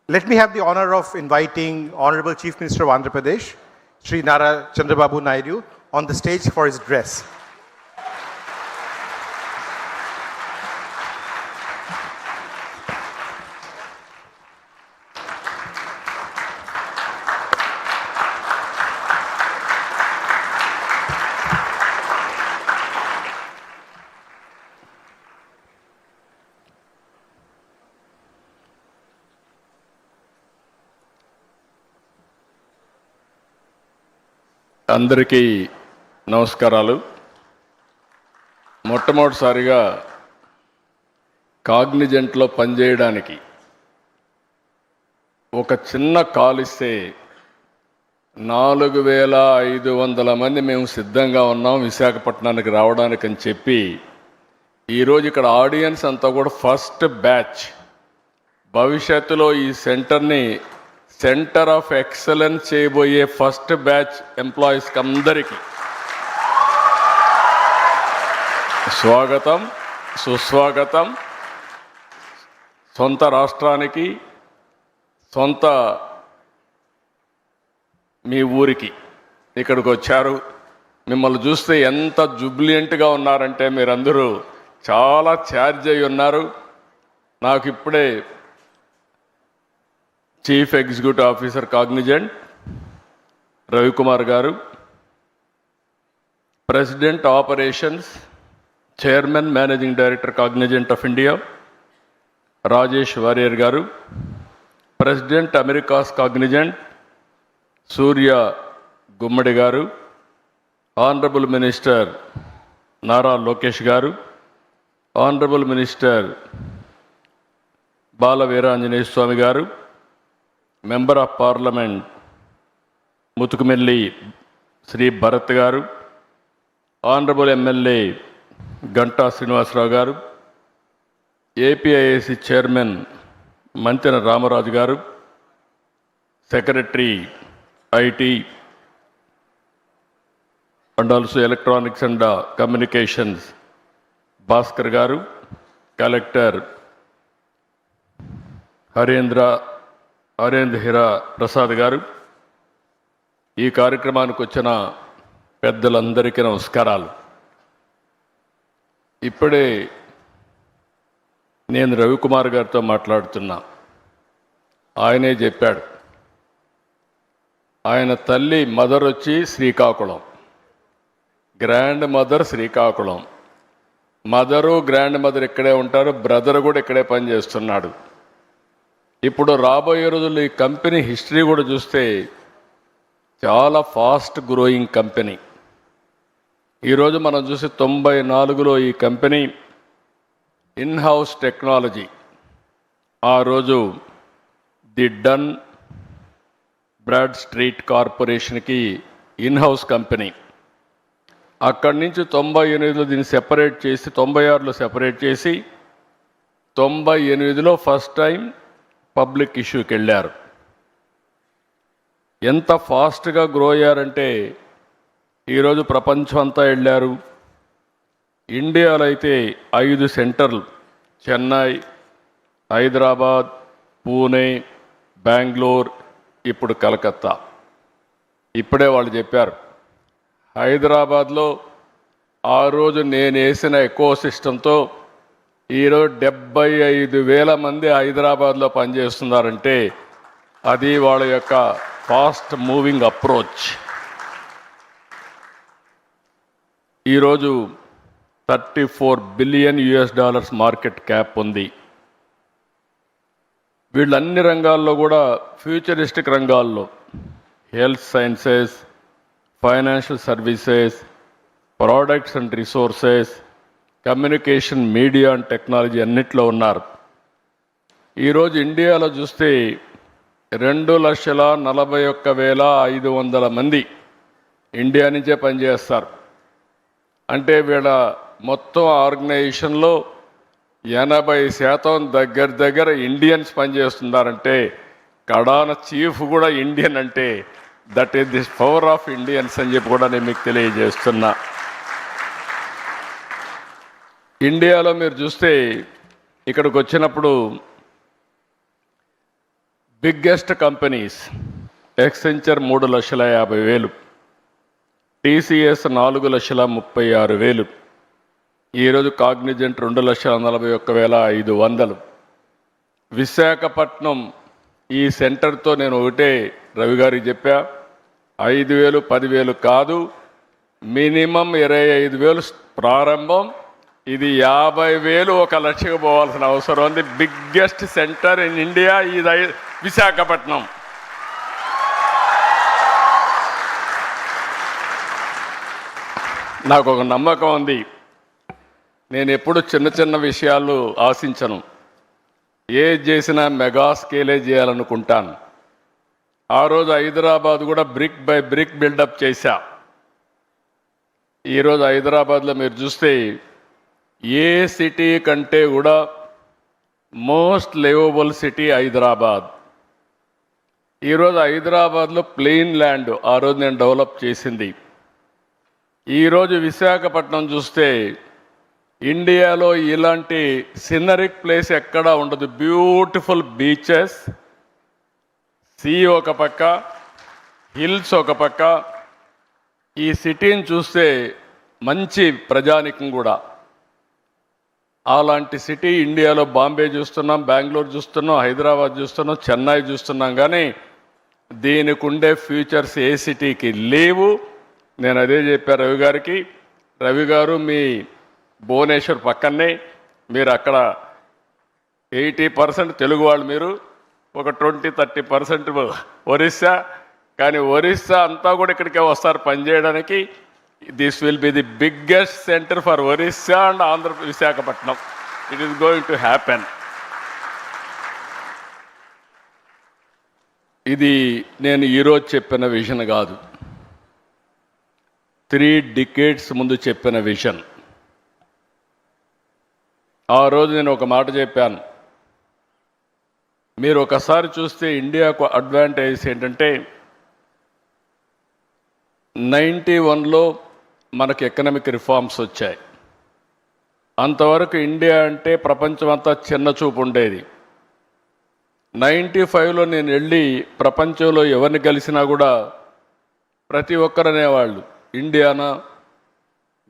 Let me have the honor of inviting Honorable Chief Minister of Andhra Pradesh, Shri Nara Chandrababu Naidu, on the stage for his address. అందరికీ నమస్కారాలు. మొట్టమొదటిసారిగా కాగ్నిజెంట్లో పనిచేయడానికి ఒక చిన్న call ఇస్తే 4,500 మంది మేము సిద్ధంగా ఉన్నాం విశాఖపట్నానికి రావడానికి అని చెప్పి ఈరోజు ఇక్కడ ఆడియన్స్ అంతా కూడా ఫస్ట్ బ్యాచ్. భవిష్యత్తులో ఈ సెంటర్ని సెంటర్ ఆఫ్ ఎక్సలెన్స్ చేయబోయే ఫస్ట్ బ్యాచ్ ఎంప్లాయీస్కి అందరికీ స్వాగతం, సుస్వాగతం. సొంత రాష్ట్రానికి, సొంత మీ ఊరికి ఇక్కడికి వచ్చారు. మిమ్మల్ని చూస్తే ఎంత జుబ్లియంట్గా ఉన్నారంటే మీరందరూ చాలా ఛార్జ్ అయి ఉన్నారు. నాకు ఇప్పుడే chief executive officer Cognizant Ravikumar garu, president operations chairman managing director Cognizant of India Rajesh Varrier garu, president Americas Cognizant Surya Gummadi garu, honourable minister Nara Lokesh garu, honourable minister Bala Veeranjaneya Swamy garu, member of parliament Mathukumilli Shri Bharat garu, honourable MLA Ganta Srinivasarao గారు, ఏపీఐఏసీ చైర్మన్ మంతెన రామరాజు గారు, secretary IT and also electronics and communications Bhaskar గారు, collector Harendra Heera Prasad గారు, ఈ కార్యక్రమానికి వచ్చిన పెద్దలందరికీ నమస్కారాలు. ఇప్పుడే నేను రవికుమార్ గారితో మాట్లాడుతున్నా. ఆయనే చెప్పాడు, ఆయన తల్లి మదర్ వచ్చి Srikakulam, grand mother Srikakulam, mother grand mother ఇక్కడే ఉంటారు, బ్రదర్ కూడా ఇక్కడే పనిచేస్తున్నాడు. ఇప్పుడు రాబోయే రోజుల్లో ఈ కంపెనీ హిస్టరీ కూడా చూస్తే చాలా ఫాస్ట్ గ్రోయింగ్ కంపెనీ. ఈరోజు మనం చూసి 94లో ఈ కంపెనీ ఇన్ హౌస్ టెక్నాలజీ, ఆ రోజు ది డన్ బ్రాడ్ స్ట్రీట్ కార్పొరేషన్కి ఇన్ హౌస్ కంపెనీ. అక్కడి నుంచి 98లో దీన్ని సెపరేట్ చేసి 96లో సెపరేట్ చేసి 98లో ఫస్ట్ టైం పబ్లిక్ ఇష్యూకి వెళ్ళారు. ఎంత ఫాస్ట్గా గ్రో అయ్యారంటే ఈరోజు ప్రపంచం అంతా వెళ్ళారు. ఇండియాలో అయితే 5 సెంటర్లు, చెన్నై, హైదరాబాద్, పూణే, బెంగళూరు, ఇప్పుడు కలకత్తా. ఇప్పుడే వాళ్ళు చెప్పారు, హైదరాబాద్లో ఆ రోజు నేను వేసిన ఎకో సిస్టంతో ఈరోజు 75,000 మంది హైదరాబాద్లో పనిచేస్తున్నారంటే అది వాళ్ళ యొక్క ఫాస్ట్ మూవింగ్ అప్రోచ్. ఈరోజు $34 బిలియన్ మార్కెట్ క్యాప్ ఉంది. వీళ్ళు అన్ని రంగాల్లో కూడా ఫ్యూచరిస్టిక్ రంగాల్లో health sciences, financial services, products and resources, communication, media and technology అన్నిట్లో ఉన్నారు. ఈరోజు ఇండియాలో చూస్తే 2,41,500 మంది ఇండియా నుంచే పనిచేస్తారు. అంటే వీళ్ళ మొత్తం ఆర్గనైజేషన్లో 80% దగ్గర ఇండియన్స్ పనిచేస్తున్నారంటే కడాన చీఫ్ కూడా ఇండియన్ అంటే that is this power of Indians అని చెప్పి కూడా నేను మీకు తెలియజేస్తున్నా. ఇండియాలో మీరు చూస్తే ఇక్కడికి వచ్చినప్పుడు బిగ్గెస్ట్ కంపెనీస్ ఎక్సెంచర్ 3,50,000, టీసీఎస్ 4,36,000, ఈరోజు కాగ్నిజెంట్ 2,41,500. విశాఖపట్నం ఈ సెంటర్తో నేను ఒకటే రవి గారికి చెప్పా, 5,000 10,000 కాదు, మినిమం 25,000 ప్రారంభం, ఇది 50,000 1,00,000 పోవాల్సిన అవసరం ఉంది. బిగ్గెస్ట్ సెంటర్ ఇన్ ఇండియా ఇది విశాఖపట్నం. నాకు ఒక నమ్మకం ఉంది, నేను ఎప్పుడు చిన్న విషయాలు ఆశించను, ఏది చేసినా మెగా స్కేలే చేయాలనుకుంటాను. ఆ రోజు హైదరాబాద్ కూడా బ్రిక్ బై బ్రిక్ బిల్డప్ చేశా. ఈరోజు హైదరాబాద్లో మీరు చూస్తే ఏ సిటీ కంటే కూడా మోస్ట్ లివబుల్ సిటీ హైదరాబాద్. ఈరోజు హైదరాబాద్లో ప్లెయిన్ ల్యాండ్ ఆ రోజు నేను డెవలప్ చేసింది. ఈరోజు విశాఖపట్నం చూస్తే ఇండియాలో ఇలాంటి సినరిక్ ప్లేస్ ఎక్కడా ఉండదు. బ్యూటిఫుల్ బీచెస్, సీ ఒక పక్క, హిల్స్ ఒక పక్క. ఈ సిటీని చూస్తే మంచి ప్రజానికం కూడా. అలాంటి సిటీ ఇండియాలో బాంబే చూస్తున్నాం, బెంగళూరు చూస్తున్నాం, హైదరాబాద్ చూస్తున్నాం, చెన్నై చూస్తున్నాం, కానీ దీనికి ఉండే ఫ్యూచర్స్ ఏ సిటీకి లేవు. నేను అదే చెప్పాను రవి గారికి. రవి గారు మీ భువనేశ్వర్ పక్కనే, మీరు అక్కడ 80% తెలుగు వాళ్ళు, మీరు ఒక 20-30% ఒరిస్సా, కానీ ఒరిస్సా అంతా కూడా ఇక్కడికే వస్తారు పనిచేయడానికి. This will be the biggest centre for Orissa and Andhra Visakhapatnam. It is going to happen. ఇది నేను ఈరోజు చెప్పిన విజన్ కాదు, 3 decades ముందు చెప్పిన విజన్. ఆ రోజు నేను ఒక మాట చెప్పాను, మీరు ఒకసారి చూస్తే ఇండియాకు అడ్వాంటేజ్ ఏంటంటే 91లో మనకు ఎకనామిక్ రిఫార్మ్స్ వచ్చాయి. అంతవరకు ఇండియా అంటే ప్రపంచమంతా చిన్న చూపు ఉండేది. 95లో నేను వెళ్ళి ప్రపంచంలో ఎవరిని కలిసినా కూడా ప్రతి ఒక్కరు అనేవాళ్ళు, ఇండియానా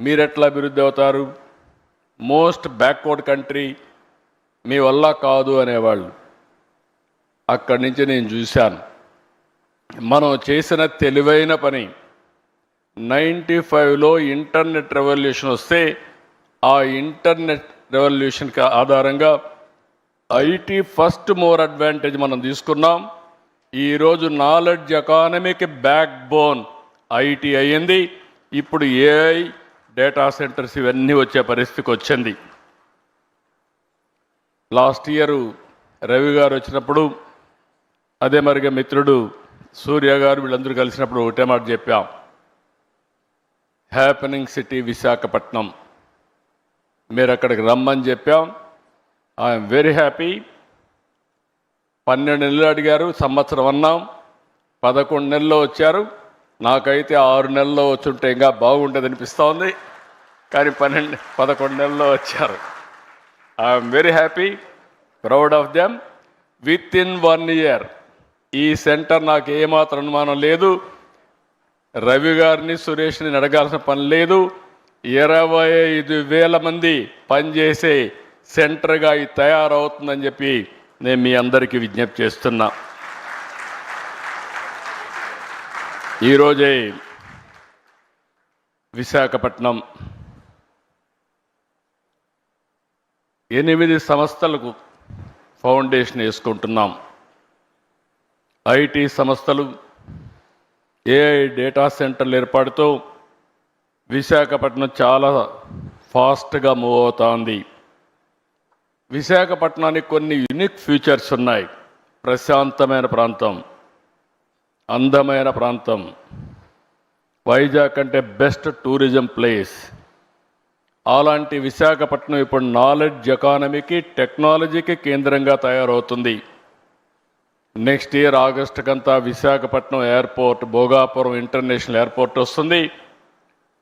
మీరెట్లా అభివృద్ధి అవుతారు, మోస్ట్ బ్యాక్వర్డ్ కంట్రీ, మీ వల్ల కాదు అనేవాళ్ళు. అక్కడి నుంచి నేను చూశాను మనం చేసిన తెలివైన పని. 95లో ఇంటర్నెట్ రెవల్యూషన్ వస్తే ఆ ఇంటర్నెట్ రెవల్యూషన్కి ఆధారంగా ఐటీ ఫస్ట్ మోర్ అడ్వాంటేజ్ మనం తీసుకున్నాం. ఈరోజు నాలెడ్జ్ ఎకానమీకి బ్యాక్ బోన్ ఐటీ అయ్యింది. ఇప్పుడు ఏఐ, డేటా సెంటర్స్ ఇవన్నీ వచ్చే పరిస్థితికి వచ్చింది. లాస్ట్ ఇయర్ రవి గారు వచ్చినప్పుడు, అదే మరిగా మిత్రుడు సూర్య గారు, వీళ్ళందరూ కలిసినప్పుడు ఒకటే మాట చెప్పాం, హ్యాపెనింగ్ సిటీ విశాఖపట్నం, మీరు అక్కడికి రమ్మని చెప్పాం. I'm very happy. 12 నెలలు అడిగారు, సంవత్సరం అన్నాం, 11 నెలల్లో వచ్చారు. నాకైతే 6 నెలల్లో వచ్చుంటే ఇంకా బాగుండేది అనిపిస్తూ ఉంది, కానీ 11 నెలల్లో వచ్చారు. I'm very happy, proud of them. With in 1 year ఈ సెంటర్ నాకు ఏమాత్రం అనుమానం లేదు, రవి గారిని సురేష్ని అడగాల్సిన పని లేదు. 25,000 మంది పనిచేసే సెంటర్గా ఇది తయారవుతుందని చెప్పి నేను మీ అందరికీ విజ్ఞప్తి చేస్తున్నా. ఈరోజే విశాఖపట్నం 8 సంస్థలకు ఫౌండేషన్ వేసుకుంటున్నాం. ఐటీ సంస్థలు, ఏఐ డేటా సెంటర్ల ఏర్పాటుతో విశాఖపట్నం చాలా ఫాస్ట్గా మూవ్ అవుతోంది. విశాఖపట్నానికి కొన్ని యూనిక్ ఫీచర్స్ ఉన్నాయి. ప్రశాంతమైన ప్రాంతం, అందమైన ప్రాంతం, వైజాగ్ అంటే బెస్ట్ టూరిజం ప్లేస్. అలాంటి విశాఖపట్నం ఇప్పుడు నాలెడ్జ్ ఎకానమీకి, టెక్నాలజీకి కేంద్రంగా తయారవుతుంది. నెక్స్ట్ ఇయర్ ఆగస్టుకంతా Visakhapatnam airport, Bhogapuram international airport వస్తుంది.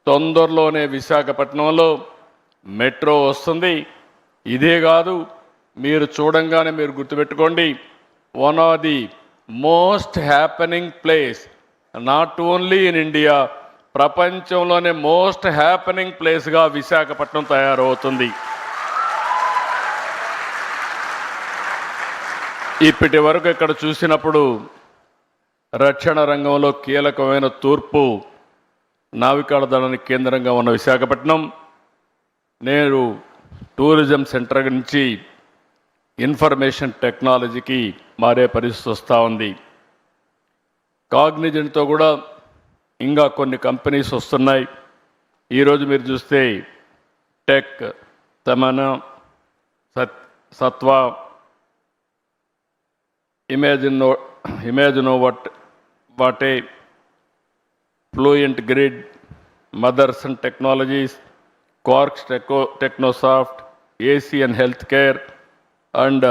తొందరలోనే విశాఖపట్నంలో మెట్రో వస్తుంది. ఇదే కాదు, మీరు చూడంగానే మీరు గుర్తుపెట్టుకోండి, one of the most happening place, not only in India, ప్రపంచంలోనే మోస్ట్ హ్యాపెనింగ్ ప్లేస్గా విశాఖపట్నం తయారవుతుంది. ఇప్పటి వరకు ఇక్కడ చూసినప్పుడు రక్షణ రంగంలో కీలకమైన తూర్పు నావికాడ దళానికి కేంద్రంగా ఉన్న విశాఖపట్నం నేడు టూరిజం సెంటర్ నుంచి ఇన్ఫర్మేషన్ టెక్నాలజీకి మారే పరిస్థితి వస్తూ ఉంది. కాగ్నిజెంట్తో కూడా ఇంకా కొన్ని కంపెనీస్ వస్తున్నాయి. ఈరోజు మీరు చూస్తే టెక్, తమన్నా, సత్వా, ఇమాజినో వాటే, Fluent Grid, Motherson technologies, Quarks Technosoft, Asian health care and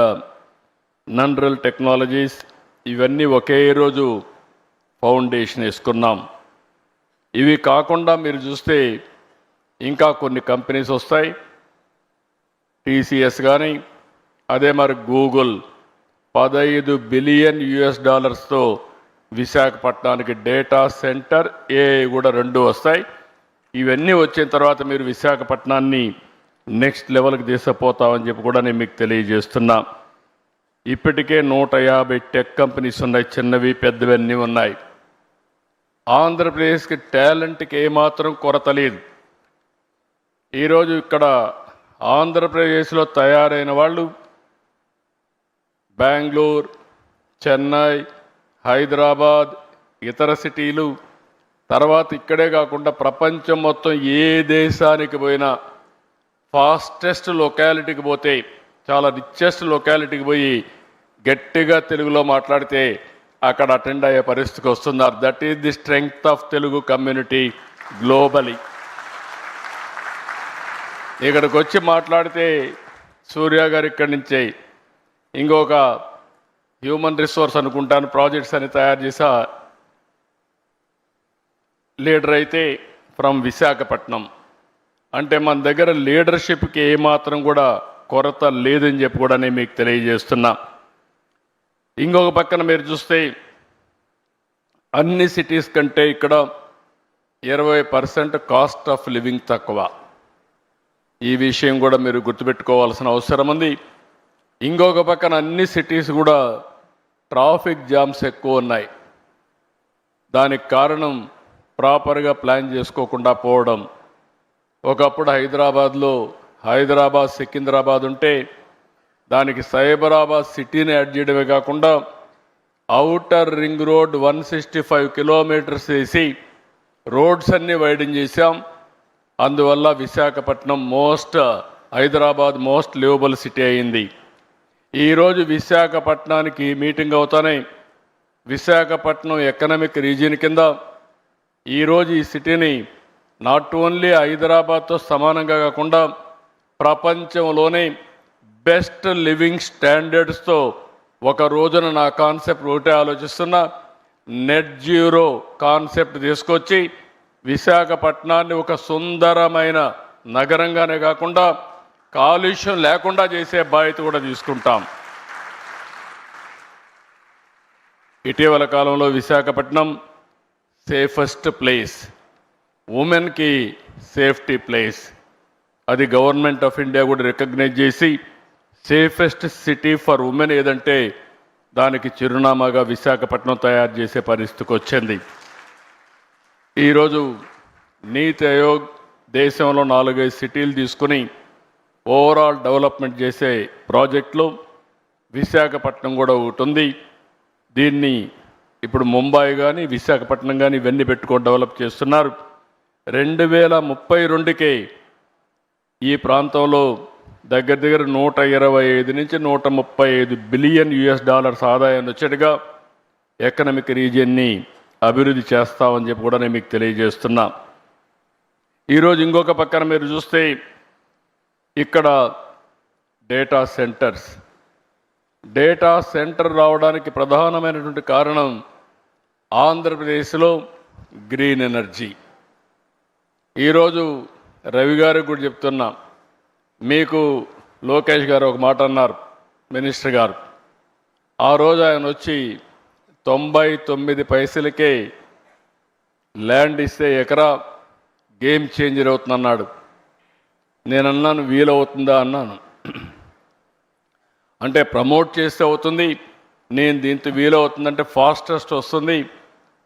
నన్రల్ టెక్నాలజీస్, ఇవన్నీ ఒకే రోజు ఫౌండేషన్ వేసుకున్నాం. ఇవి కాకుండా మీరు చూస్తే ఇంకా కొన్ని కంపెనీస్ వస్తాయి. టీసీఎస్ కానీ, అదే మరి గూగుల్ $15 బిలియన్ విశాఖపట్నానికి డేటా సెంటర్, ఏఐ కూడా 2 వస్తాయి. ఇవన్నీ వచ్చిన తర్వాత మీరు విశాఖపట్నాన్ని నెక్స్ట్ లెవెల్కి తీసుకుపోతామని చెప్పి కూడా నేను మీకు తెలియజేస్తున్నా. ఇప్పటికే 150 టెక్ కంపెనీస్ ఉన్నాయి, చిన్నవి పెద్దవి అన్నీ ఉన్నాయి. ఆంధ్రప్రదేశ్కి టాలెంట్కి ఏమాత్రం కొరత లేదు. ఈరోజు ఇక్కడ ఆంధ్రప్రదేశ్లో తయారైన వాళ్ళు బెంగళూరు, చెన్నై, హైదరాబాద్, ఇతర సిటీలు, తర్వాత ఇక్కడే కాకుండా ప్రపంచం మొత్తం ఏ దేశానికి పోయినా ఫాస్టెస్ట్ లొకాలిటీకి పోతే, చాలా రిచెస్ట్ లొకాలిటీకి పోయి గట్టిగా తెలుగులో మాట్లాడితే అక్కడ అటెండ్ అయ్యే పరిస్థితికి వస్తున్నారు. That is the strength of Telugu community globally. ఇక్కడికి వచ్చి మాట్లాడితే సూర్య గారు ఇక్కడి నుంచే ఇంకొక హ్యూమన్ రిసోర్స్ అనుకుంటాను ప్రాజెక్ట్స్ అని తయారు చేసా లీడర్ అయితే ఫ్రమ్ విశాఖపట్నం. అంటే మన దగ్గర లీడర్షిప్కి ఏమాత్రం కూడా కొరత లేదని చెప్పి కూడా నేను మీకు తెలియజేస్తున్నా. ఇంకొక పక్కన మీరు చూస్తే అన్ని సిటీస్ కంటే ఇక్కడ 20% కాస్ట్ ఆఫ్ లివింగ్ తక్కువ. ఈ విషయం కూడా మీరు గుర్తుపెట్టుకోవాల్సిన అవసరం ఉంది. ఇంకొక పక్కన అన్ని సిటీస్ కూడా ట్రాఫిక్ జామ్స్ ఎక్కువ ఉన్నాయి. దానికి కారణం ప్రాపర్గా ప్లాన్ చేసుకోకుండా పోవడం. ఒకప్పుడు హైదరాబాద్ సికింద్రాబాద్ ఉంటే దానికి సైబరాబాద్ సిటీని యాడ్ చేయడమే కాకుండా ఔటర్ రింగ్ రోడ్ 165 కిలోమీటర్స్ వేసి రోడ్స్ అన్నీ వైడన్ చేశాం. అందువల్ల Visakhapatnam Hyderabad most liveable city అయింది. ఈరోజు విశాఖపట్నానికి మీటింగ్ అవుతానే విశాఖపట్నం ఎకనామిక్ రీజియన్ కింద ఈరోజు ఈ సిటీని నాట్ ఓన్లీ హైదరాబాద్తో సమానంగా కాకుండా ప్రపంచంలోనే బెస్ట్ లివింగ్ స్టాండర్డ్స్తో ఒక రోజున నా కాన్సెప్ట్ ఒకటే ఆలోచిస్తున్నా, నెట్ జీరో కాన్సెప్ట్ తీసుకొచ్చి విశాఖపట్నాన్ని ఒక సుందరమైన నగరంగానే కాకుండా కాలుష్యం లేకుండా చేసే బాధ్యత కూడా తీసుకుంటాం. ఇటీవల కాలంలో విశాఖపట్నం సేఫెస్ట్ ప్లేస్, ఉమెన్కి సేఫ్టీ ప్లేస్, అది గవర్నమెంట్ ఆఫ్ ఇండియా కూడా రికగ్నైజ్ చేసి సేఫెస్ట్ సిటీ ఫర్ ఉమెన్ ఏదంటే దానికి చిరునామాగా విశాఖపట్నం తయారు చేసే పరిస్థితికి వచ్చింది. ఈరోజు నీతి ఆయోగ్ దేశంలో 4-5 సిటీలు తీసుకుని ఓవరాల్ డెవలప్మెంట్ చేసే ప్రాజెక్టులో విశాఖపట్నం కూడా ఒకటి ఉంది. దీన్ని ఇప్పుడు ముంబై కానీ విశాఖపట్నం కానీ ఇవన్నీ పెట్టుకొని డెవలప్ చేస్తున్నారు. 2032కే ఈ ప్రాంతంలో దగ్గర 125 నుంచి 135 బిలియన్ US ఆదాయాన్ని వచ్చేట్టుగా ఎకనామిక్ రీజియన్ని అభివృద్ధి చేస్తామని చెప్పి కూడా నేను మీకు తెలియజేస్తున్నా. ఈరోజు ఇంకొక పక్కన మీరు చూస్తే ఇక్కడ డేటా సెంటర్ రావడానికి ప్రధానమైనటువంటి కారణం ఆంధ్రప్రదేశ్లో గ్రీన్ ఎనర్జీ. ఈరోజు రవి గారికి కూడా చెప్తున్నా, మీకు లోకేష్ గారు ఒక మాట అన్నారు, మినిస్టర్ గారు. ఆ రోజు ఆయన వచ్చి 99 పైసలకే ల్యాండ్ ఇస్తే ఎకరా గేమ్ చేంజర్ అవుతుందన్నాడు. నేను అన్నాను వీలవుతుందా అన్నాను. అంటే ప్రమోట్ చేస్తే అవుతుంది, నేను దీంతో వీలవుతుందంటే ఫాస్టెస్ట్ వస్తుంది.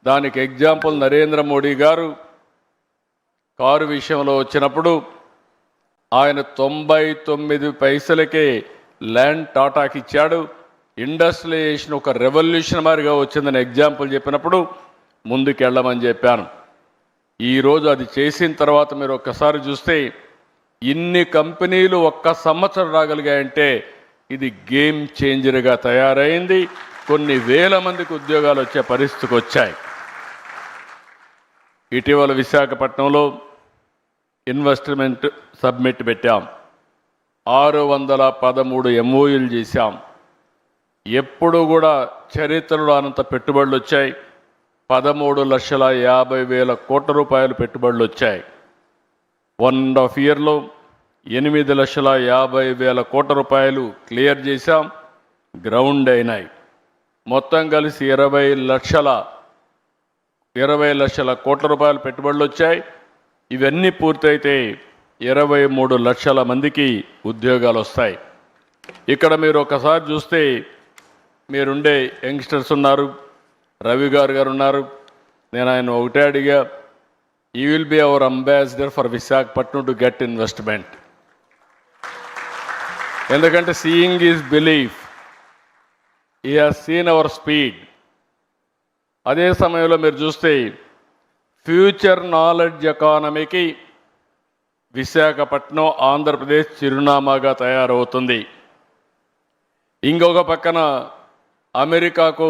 దానికి ఎగ్జాంపుల్ నరేంద్ర మోడీ గారు కారు విషయంలో వచ్చినప్పుడు ఆయన 99 పైసలకే ల్యాండ్ టాటాకి ఇచ్చాడు. ఇండస్ట్రియలైజేషన్ ఒక రెవల్యూషన్ మాదిరిగా వచ్చిందని ఎగ్జాంపుల్ చెప్పినప్పుడు ముందుకెళ్ళమని చెప్పాను. ఈరోజు అది చేసిన తర్వాత మీరు ఒక్కసారి చూస్తే ఇన్ని కంపెనీలు ఒక్క సంవత్సరం రాగలిగాయంటే ఇది గేమ్ చేంజర్గా తయారైంది. కొన్ని వేల మందికి ఉద్యోగాలు వచ్చే పరిస్థితికి వచ్చాయి. ఇటీవల విశాఖపట్నంలో ఇన్వెస్ట్మెంట్ సబ్మిట్ పెట్టాం. 613 MOUలు చేశాం. ఎప్పుడు కూడా చరిత్రలో అనంత పెట్టుబడులు వచ్చాయి. 13,50,000 కోట్ల రూపాయలు పెట్టుబడులు వచ్చాయి. 1.5 yearలో 8,50,000 కోట్ల రూపాయలు క్లియర్ చేశాం, గ్రౌండ్ అయినాయి. మొత్తం కలిసి 20 లక్షల కోట్ల రూపాయలు పెట్టుబడులు వచ్చాయి. ఇవన్నీ పూర్తయితే 23 లక్షల మందికి ఉద్యోగాలు వస్తాయి. ఇక్కడ మీరు ఒకసారి చూస్తే మీరుండే యంగ్స్టర్స్ ఉన్నారు, రవి గారు ఉన్నారు. నేను ఆయన ఒకటే అడిగా, you will be our ambassador for Visakhapatnam to get investment. ఎందుకంటే seeing is belief. He has seen our speed. అదే సమయంలో మీరు చూస్తే ఫ్యూచర్ నాలెడ్జ్ ఎకానమీకి విశాఖపట్నం ఆంధ్రప్రదేశ్ చిరునామాగా తయారవుతుంది. ఇంకొక పక్కన అమెరికాకు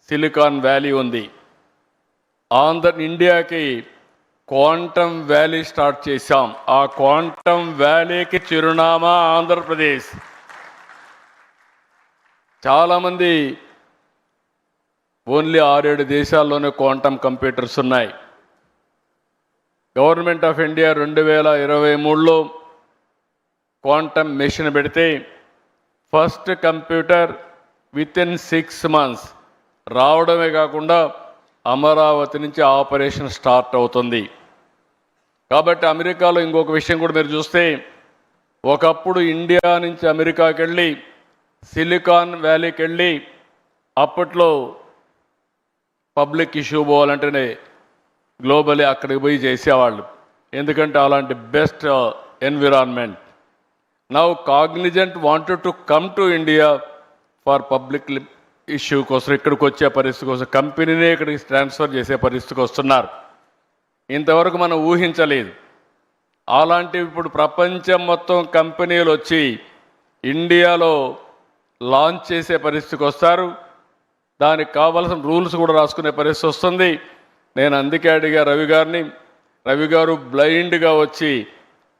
సిలికాన్ వ్యాలీ ఉంది. ఇండియాకి క్వాంటమ్ వ్యాలీ స్టార్ట్ చేశాం. ఆ క్వాంటమ్ వ్యాలీకి చిరునామా ఆంధ్రప్రదేశ్. చాలామంది ఓన్లీ 6-7 దేశాల్లోనే క్వాంటమ్ కంప్యూటర్స్ ఉన్నాయి. గవర్నమెంట్ ఆఫ్ ఇండియా 2023లో క్వాంటమ్ మిషన్ పెడితే ఫస్ట్ కంప్యూటర్ వితిన్ 6 months రావడమే కాకుండా అమరావతి నుంచి ఆపరేషన్ స్టార్ట్ అవుతుంది. కాబట్టి అమెరికాలో ఇంకొక విషయం కూడా మీరు చూస్తే, ఒకప్పుడు ఇండియా నుంచి అమెరికాకి వెళ్ళి సిలికాన్ వ్యాలీకి వెళ్ళి అప్పట్లో పబ్లిక్ ఇష్యూ పోవాలంటేనే గ్లోబలీ అక్కడికి పోయి చేసేవాళ్ళు. ఎందుకంటే అలాంటి best environment. Now Cognizant wanted to come to India for public issue కోసం, ఇక్కడికి వచ్చే పరిస్థితి కోసం కంపెనీనే ఇక్కడికి ట్రాన్స్ఫర్ చేసే పరిస్థితికి వస్తున్నారు. ఇంతవరకు మనం ఊహించలేదు. అలాంటివి ఇప్పుడు ప్రపంచం మొత్తం కంపెనీలు వచ్చి ఇండియాలో లాంచ్ చేసే పరిస్థితికి వస్తారు. దానికి కావాల్సిన రూల్స్ కూడా రాసుకునే పరిస్థితి వస్తుంది. నేను అందుకే అడిగా రవి గారు బ్లైండ్గా వచ్చి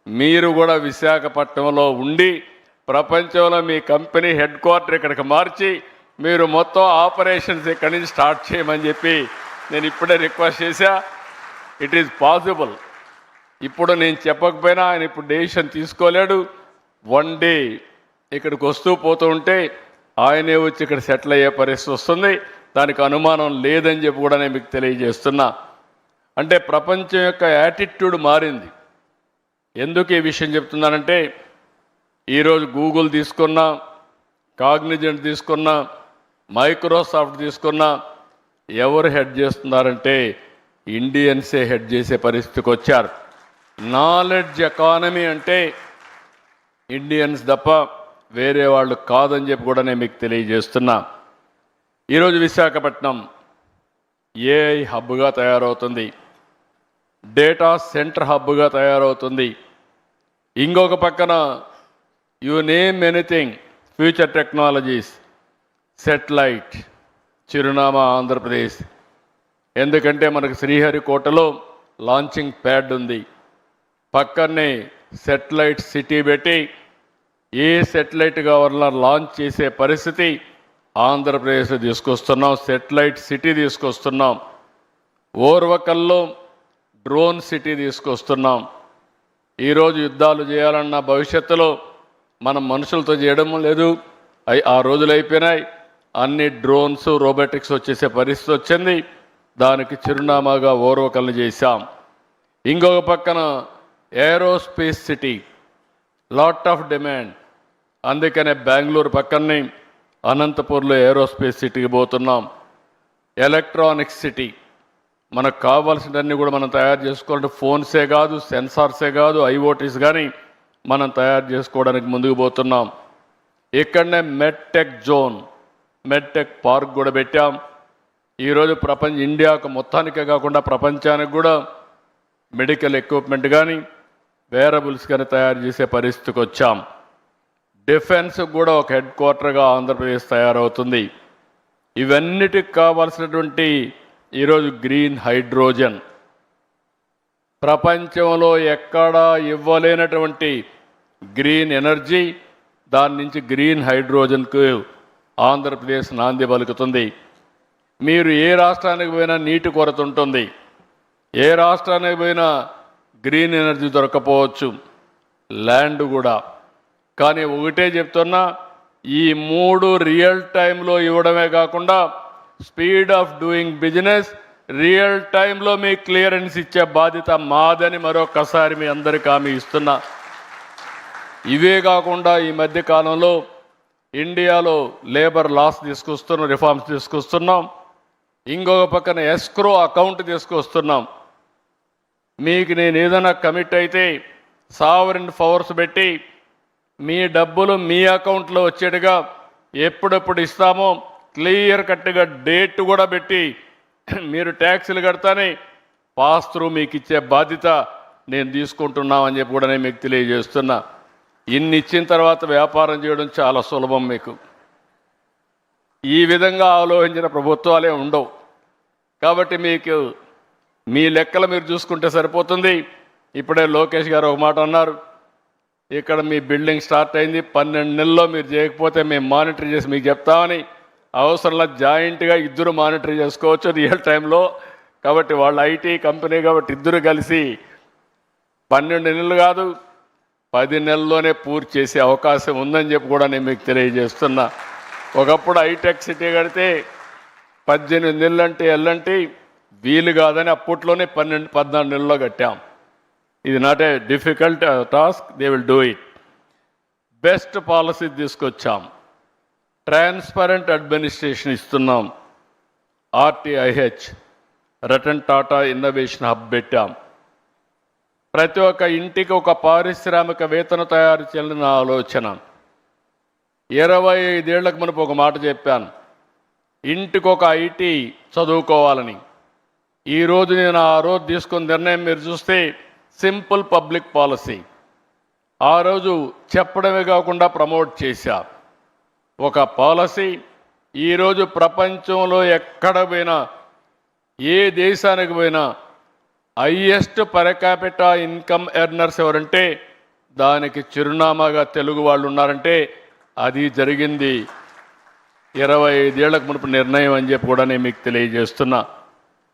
మీరు కూడా విశాఖపట్నంలో ఉండి ప్రపంచంలో మీ కంపెనీ హెడ్ క్వార్టర్ ఇక్కడికి మార్చి మీరు మొత్తం ఆపరేషన్స్ ఇక్కడి నుంచి స్టార్ట్ చేయమని చెప్పి నేను ఇప్పుడే రిక్వెస్ట్ చేశా. It is possible. ఇప్పుడు నేను చెప్పకపోయినా ఆయన ఇప్పుడు డెసిషన్ తీసుకోలేడు. వన్ డే ఇక్కడికి వస్తూ పోతూ ఉంటే ఆయనే వచ్చి ఇక్కడ సెటిల్ అయ్యే పరిస్థితి వస్తుంది. దానికి అనుమానం లేదని చెప్పి కూడా నేను మీకు తెలియజేస్తున్నా. అంటే ప్రపంచం యొక్క యాటిట్యూడ్ మారింది. ఎందుకు ఈ విషయం చెప్తున్నానంటే, ఈరోజు గూగుల్ తీసుకున్నా, కాగ్నిజెంట్ తీసుకున్నా, మైక్రోసాఫ్ట్ తీసుకున్నా ఎవరు హెడ్ చేస్తున్నారంటే ఇండియన్సే హెడ్ చేసే పరిస్థితికి వచ్చారు. నాలెడ్జ్ ఎకానమీ అంటే ఇండియన్స్ తప్ప వేరే వాళ్ళు కాదని చెప్పి కూడా నేను మీకు తెలియజేస్తున్నా. ఈరోజు విశాఖపట్నం ఏఐ హబ్గా తయారవుతుంది, డేటా సెంటర్ హబ్గా తయారవుతుంది. ఇంకొక పక్కన you name anything, future technologies, satellite చిరునామా ఆంధ్రప్రదేశ్. ఎందుకంటే మనకు శ్రీహరికోటలో లాంచింగ్ ప్యాడ్ ఉంది. పక్కనే సెటిలైట్ సిటీ పెట్టి ఏ సెటిలైట్ కావాలన్నా లాంచ్ చేసే పరిస్థితి ఆంధ్రప్రదేశ్లో తీసుకొస్తున్నాం. సెటిలైట్ సిటీ తీసుకొస్తున్నాం. ఓర్వకల్లో డ్రోన్ సిటీ తీసుకొస్తున్నాం. ఈరోజు యుద్ధాలు చేయాలన్న భవిష్యత్తులో మనం మనుషులతో చేయడం లేదు. ఆ రోజులు అయిపోయినాయి. అన్ని డ్రోన్స్, రోబోటిక్స్ వచ్చేసే పరిస్థితి వచ్చింది. దానికి చిరునామాగా ఓర్వకల్ని చేశాం. ఇంకొక పక్కన aerospace city, lot of demand. అందుకనే బెంగళూరు పక్కనే అనంతపూర్లో ఏరోస్పేస్ సిటీకి పోతున్నాం. ఎలక్ట్రానిక్స్ సిటీ, మనకు కావాల్సినవన్నీ కూడా మనం తయారు చేసుకోవాలంటే ఫోన్సే కాదు, సెన్సార్సే కాదు, ఐఓటీస్ కానీ మనం తయారు చేసుకోవడానికి ముందుకు పోతున్నాం. ఇక్కడనే మెడ్టెక్ జోన్, మెడ్టెక్ పార్క్ కూడా పెట్టాం. ఈరోజు ఇండియాకు మొత్తానికే కాకుండా ప్రపంచానికి కూడా మెడికల్ ఎక్విప్మెంట్ కానీ వేరబుల్స్ కానీ తయారు చేసే పరిస్థితికి వచ్చాం. డిఫెన్స్ కూడా ఒక హెడ్ క్వార్టర్గా ఆంధ్రప్రదేశ్ తయారవుతుంది. ఇవన్నిటికి కావాల్సినటువంటి ఈరోజు గ్రీన్ హైడ్రోజన్, ప్రపంచంలో ఎక్కడా ఇవ్వలేనటువంటి గ్రీన్ ఎనర్జీ, దాని నుంచి గ్రీన్ హైడ్రోజన్కు ఆంధ్రప్రదేశ్ నాంది పలుకుతుంది. మీరు ఏ రాష్ట్రానికి పోయినా నీటి కొరత ఉంటుంది, ఏ రాష్ట్రానికి పోయినా గ్రీన్ ఎనర్జీ దొరకపోవచ్చు, ల్యాండ్ కూడా. కానీ ఒకటే చెప్తున్నా, ఈ 3 రియల్ టైంలో ఇవ్వడమే కాకుండా speed of doing business, real టైంలో మీకు క్లియరెన్స్ ఇచ్చే బాధ్యత మాదని మరొకసారి మీ అందరికీ హామీ ఇస్తున్నా. ఇవే కాకుండా ఈ మధ్య కాలంలో ఇండియాలో లేబర్ లాస్ తీసుకొస్తున్నాం, రిఫార్మ్స్ తీసుకొస్తున్నాం. ఇంకొక పక్కన ఎస్క్రో అకౌంట్ తీసుకొస్తున్నాం. మీకు నేను ఏదైనా కమిట్ అయితే సావరిన్ ఫవర్స్ పెట్టి మీ డబ్బులు మీ అకౌంట్లో వచ్చేట్టుగా ఎప్పుడెప్పుడు ఇస్తామో క్లియర్ కట్గా డేట్ కూడా పెట్టి మీరు ట్యాక్సులు కడతానే పాస్ త్రూ మీకు ఇచ్చే బాధ్యత నేను తీసుకుంటున్నామని చెప్పి కూడా నేను మీకు తెలియజేస్తున్నా. ఇన్ని ఇచ్చిన తర్వాత వ్యాపారం చేయడం చాలా సులభం. మీకు ఈ విధంగా ఆలోచించిన ప్రభుత్వాలే ఉండవు. కాబట్టి మీకు మీ లెక్కలు మీరు చూసుకుంటే సరిపోతుంది. ఇప్పుడే లోకేష్ గారు ఒక మాట అన్నారు, ఇక్కడ మీ బిల్డింగ్ స్టార్ట్ అయింది, 12 నెలల్లో మీరు చేయకపోతే మేము మానిటర్ చేసి మీకు చెప్తామని. అవసరంలో జాయింట్గా ఇద్దరు మానిటర్ చేసుకోవచ్చు రియల్ టైంలో. కాబట్టి వాళ్ళ ఐటీ కంపెనీ కాబట్టి ఇద్దరు కలిసి 12 నెలలు కాదు 10 నెలల్లోనే పూర్తి చేసే అవకాశం ఉందని చెప్పి కూడా నేను మీకు తెలియజేస్తున్నా. ఒకప్పుడు హైటెక్ సిటీ కడితే 18 నెలలు అంటే ఎల్లంటే వీలు కాదని అప్పట్లోనే 14 నెలల్లో కట్టాం. ఇది not a difficult task, they will do it. Best policy తీసుకొచ్చాం, ట్రాన్స్పరెంట్ అడ్మినిస్ట్రేషన్ ఇస్తున్నాం, RTIH Ratan Tata innovation hub పెట్టాం. ప్రతి ఒక్క ఇంటికి ఒక పారిశ్రామికవేత్తన తయారు చేయాలని ఆలోచన. 25 ఏళ్లకు మునుపు ఒక మాట చెప్పాను, ఇంటికి ఒక ఐటీ చదువుకోవాలని. ఈరోజు నేను ఆ రోజు తీసుకున్న నిర్ణయం మీరు చూస్తే సింపుల్ పబ్లిక్ పాలసీ. ఆ రోజు చెప్పడమే కాకుండా ప్రమోట్ చేశా. ఒక పాలసీ ఈరోజు ప్రపంచంలో ఎక్కడ పోయినా ఏ దేశానికి పోయినా highest per capita income earners ఎవరంటే దానికి చిరునామాగా తెలుగు వాళ్ళు ఉన్నారంటే అది జరిగింది 25 ఏళ్లకు మునుపు నిర్ణయం అని చెప్పి కూడా నేను మీకు తెలియజేస్తున్నా.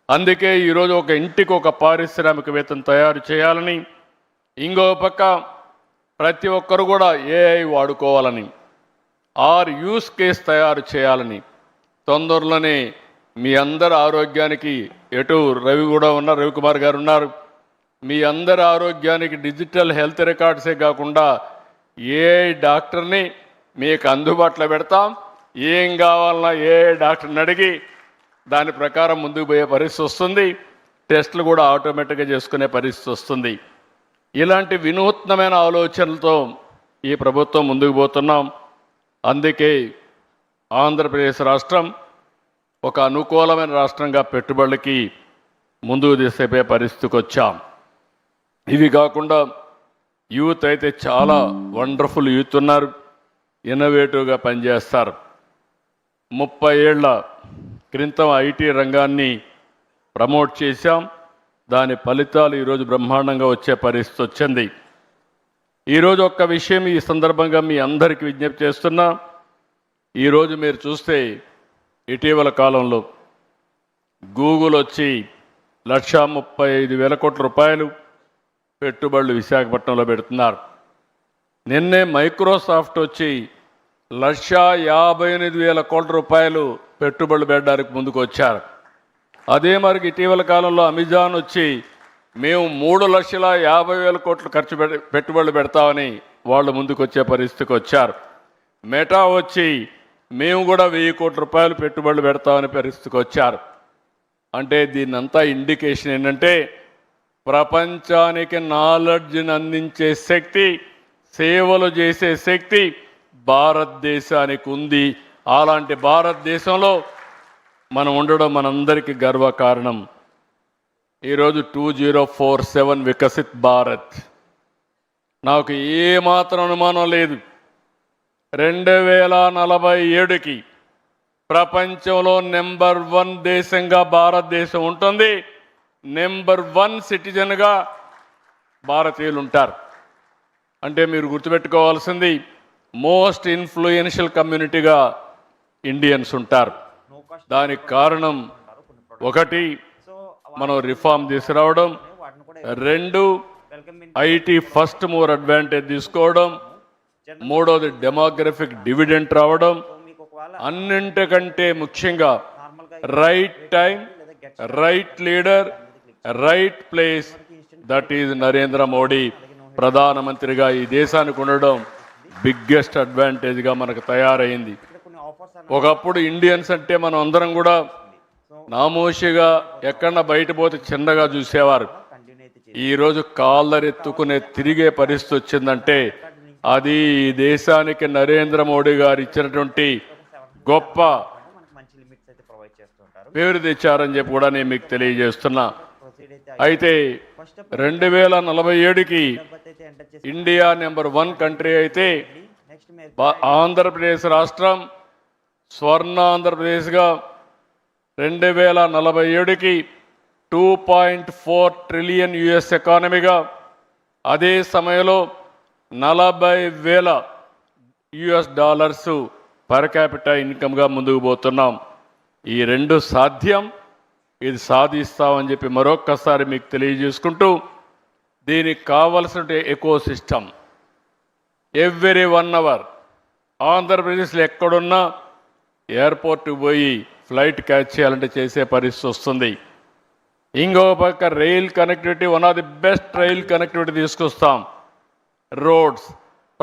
అందుకే ఈరోజు ఒక ఇంటికి ఒక పారిశ్రామికవేత్తను తయారు చేయాలని, ఇంకో పక్క ప్రతి ఒక్కరు కూడా ఏఐ వాడుకోవాలని, యూస్ కేస్ తయారు చేయాలని. తొందరలోనే మీ అందరి ఆరోగ్యానికి ఎటు రవి కూడా ఉన్నారు, రవికుమార్ గారు ఉన్నారు, మీ అందరి ఆరోగ్యానికి డిజిటల్ హెల్త్ రికార్డ్సే కాకుండా ఏఐ డాక్టర్ని మీకు అందుబాటులో పెడతాం. ఏం కావాలన్నా ఏఐ డాక్టర్ని అడిగి దాని ప్రకారం ముందుకు పోయే పరిస్థితి వస్తుంది. టెస్టులు కూడా ఆటోమేటిక్గా చేసుకునే పరిస్థితి వస్తుంది. ఇలాంటి వినూత్నమైన ఆలోచనలతో ఈ ప్రభుత్వం ముందుకు పోతున్నాం. అందుకే ఆంధ్రప్రదేశ్ రాష్ట్రం ఒక అనుకూలమైన రాష్ట్రంగా పెట్టుబడులకి ముందుకు తీసుకుపోయే పరిస్థితికి వచ్చాం. ఇవి కాకుండా యూత్ అయితే చాలా వండర్ఫుల్ యూత్ ఉన్నారు, ఇన్నోవేటివ్గా పనిచేస్తారు. 30 ఏళ్ల క్రితం ఐటీ రంగాన్ని ప్రమోట్ చేశాం. దాని ఫలితాలు ఈరోజు బ్రహ్మాండంగా వచ్చే పరిస్థితి వచ్చింది. ఈరోజు ఒక్క విషయం ఈ సందర్భంగా మీ అందరికీ విజ్ఞప్తి చేస్తున్నా. ఈరోజు మీరు చూస్తే ఇటీవల కాలంలో గూగుల్ వచ్చి 1,35,000 కోట్ల రూపాయలు పెట్టుబడులు విశాఖపట్నంలో పెడుతున్నారు. నిన్నే మైక్రోసాఫ్ట్ వచ్చి 1,58,000 కోట్ల రూపాయలు పెట్టుబడులు పెట్టడానికి ముందుకు వచ్చారు. అదే మరి ఇటీవల కాలంలో అమెజాన్ వచ్చి మేము 3,50,000 కోట్లు పెట్టుబడులు పెడతామని వాళ్ళు ముందుకు వచ్చే పరిస్థితికి వచ్చారు. మెటా వచ్చి మేము కూడా 1,000 కోట్ల రూపాయలు పెట్టుబడులు పెడతామని పరిస్థితికి వచ్చారు. అంటే దీన్నంతా ఇండికేషన్ ఏంటంటే ప్రపంచానికి నాలెడ్జ్ని అందించే శక్తి, సేవలు చేసే శక్తి భారతదేశానికి ఉంది. అలాంటి భారతదేశంలో మనం ఉండడం మనందరికీ గర్వకారణం. ఈరోజు 2047 వికసిత్ భారత్. నాకు ఏమాత్రం అనుమానం లేదు, 2047కి ప్రపంచంలో నెంబర్ 1 దేశంగా భారతదేశం ఉంటుంది. నెంబర్ 1 సిటిజన్గా భారతీయులు ఉంటారు. అంటే మీరు గుర్తుపెట్టుకోవాల్సింది మోస్ట్ ఇన్ఫ్లుయెన్షియల్ కమ్యూనిటీగా ఇండియన్స్ ఉంటారు. దానికి కారణం ఒకటి మనం రిఫార్మ్ తీసుకురావడం, 2 ఐటీ ఫస్ట్ మూవర్ అడ్వాంటేజ్ తీసుకోవడం, 3వది డెమోగ్రఫిక్ డివిడెంట్ రావడం, అన్నింటికంటే ముఖ్యంగా right time right leader, right place. That is Narendra Modi. ప్రధానమంత్రిగా ఈ దేశానికి ఉండడం బిగ్గెస్ట్ అడ్వాంటేజ్గా మనకు తయారైంది. కొన్ని ఆఫర్స్ ఒకప్పుడు ఇండియన్స్ అంటే మనం అందరం కూడా నామోషిగా ఎక్కడన్నా బయట పోతే చిన్నగా చూసేవారు. కంటిన్యూ అయితే ఈరోజు కాళ్ళరెత్తుకునే తిరిగే పరిస్థితి వచ్చిందంటే అది ఈ దేశానికి నరేంద్ర మోడీ గారు ఇచ్చినటువంటి గొప్ప మనకి మంచి లిమిట్స్ అయితే ప్రొవైడ్ చేస్తూ ఉంటారు. పేరు తెచ్చారని చెప్పి కూడా నేను మీకు తెలియజేస్తున్నా. ప్రొసీడ్ అయితే అయితే 2047కి అయితే ఎంటర్ చేసి ఇండియా నెంబర్ 1 కంట్రీ అయితే నెక్స్ట్ మీరు ఆంధ్రప్రదేశ్ రాష్ట్రం స్వర్ణ ఆంధ్రప్రదేశ్గా 2047కి 2.4 ట్రిలియన్ యుఎస్ ఎకానమీగా, అదే సమయంలో 40,000 యుఎస్ డాలర్స్ పర్ క్యాపిటల్ ఇన్కమ్గా ముందుకు పోతున్నాం. ఈ రెండు సాధ్యం, ఇది సాధిస్తామని చెప్పి మరొక్కసారి మీకు తెలియజేసుకుంటూ, దీనికి కావలసిన ఎకో సిస్టమ్ ఎవ్రీ 1 అవర్ ఆంధ్రప్రదేశ్లో ఎక్కడున్నా ఎయిర్పోర్ట్కి పోయి ఫ్లైట్ క్యాచ్ చేయాలంటే చేసే పరిస్థితి వస్తుంది. ఇంకో పక్క rail connectivity, one of the best rail connectivity తీసుకొస్తాం. రోడ్స్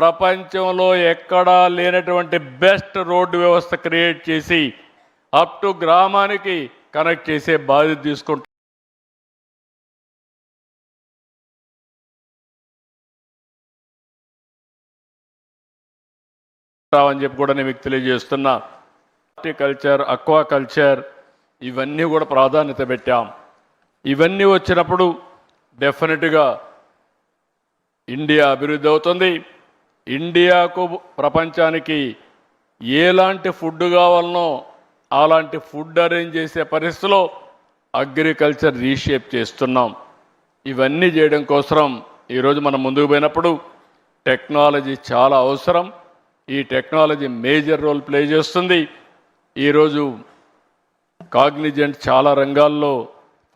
ప్రపంచంలో ఎక్కడా లేనటువంటి బెస్ట్ రోడ్డు వ్యవస్థ క్రియేట్ చేసి అప్ టు గ్రామానికి కనెక్ట్ చేసే బాధ్యత తీసుకుంటాం. అని చెప్పి కూడా నేను మీకు తెలియజేస్తున్నా. హార్టికల్చర్, అక్వాకల్చర్ ఇవన్నీ కూడా ప్రాధాన్యత పెట్టాం. ఇవన్నీ వచ్చినప్పుడు డెఫినెట్గా ఇండియా అభివృద్ధి అవుతుంది. ఇండియాకు ప్రపంచానికి ఎలాంటి ఫుడ్ కావాలనో అలాంటి ఫుడ్ అరేంజ్ చేసే పరిస్థితిలో అగ్రికల్చర్ రీషేప్ చేస్తున్నాం. ఇవన్నీ చేయడం కోసం ఈరోజు మనం ముందుకు పోయినప్పుడు టెక్నాలజీ చాలా అవసరం. ఈ టెక్నాలజీ మేజర్ రోల్ ప్లే చేస్తుంది. ఈరోజు కాగ్నిజెంట్ చాలా రంగాల్లో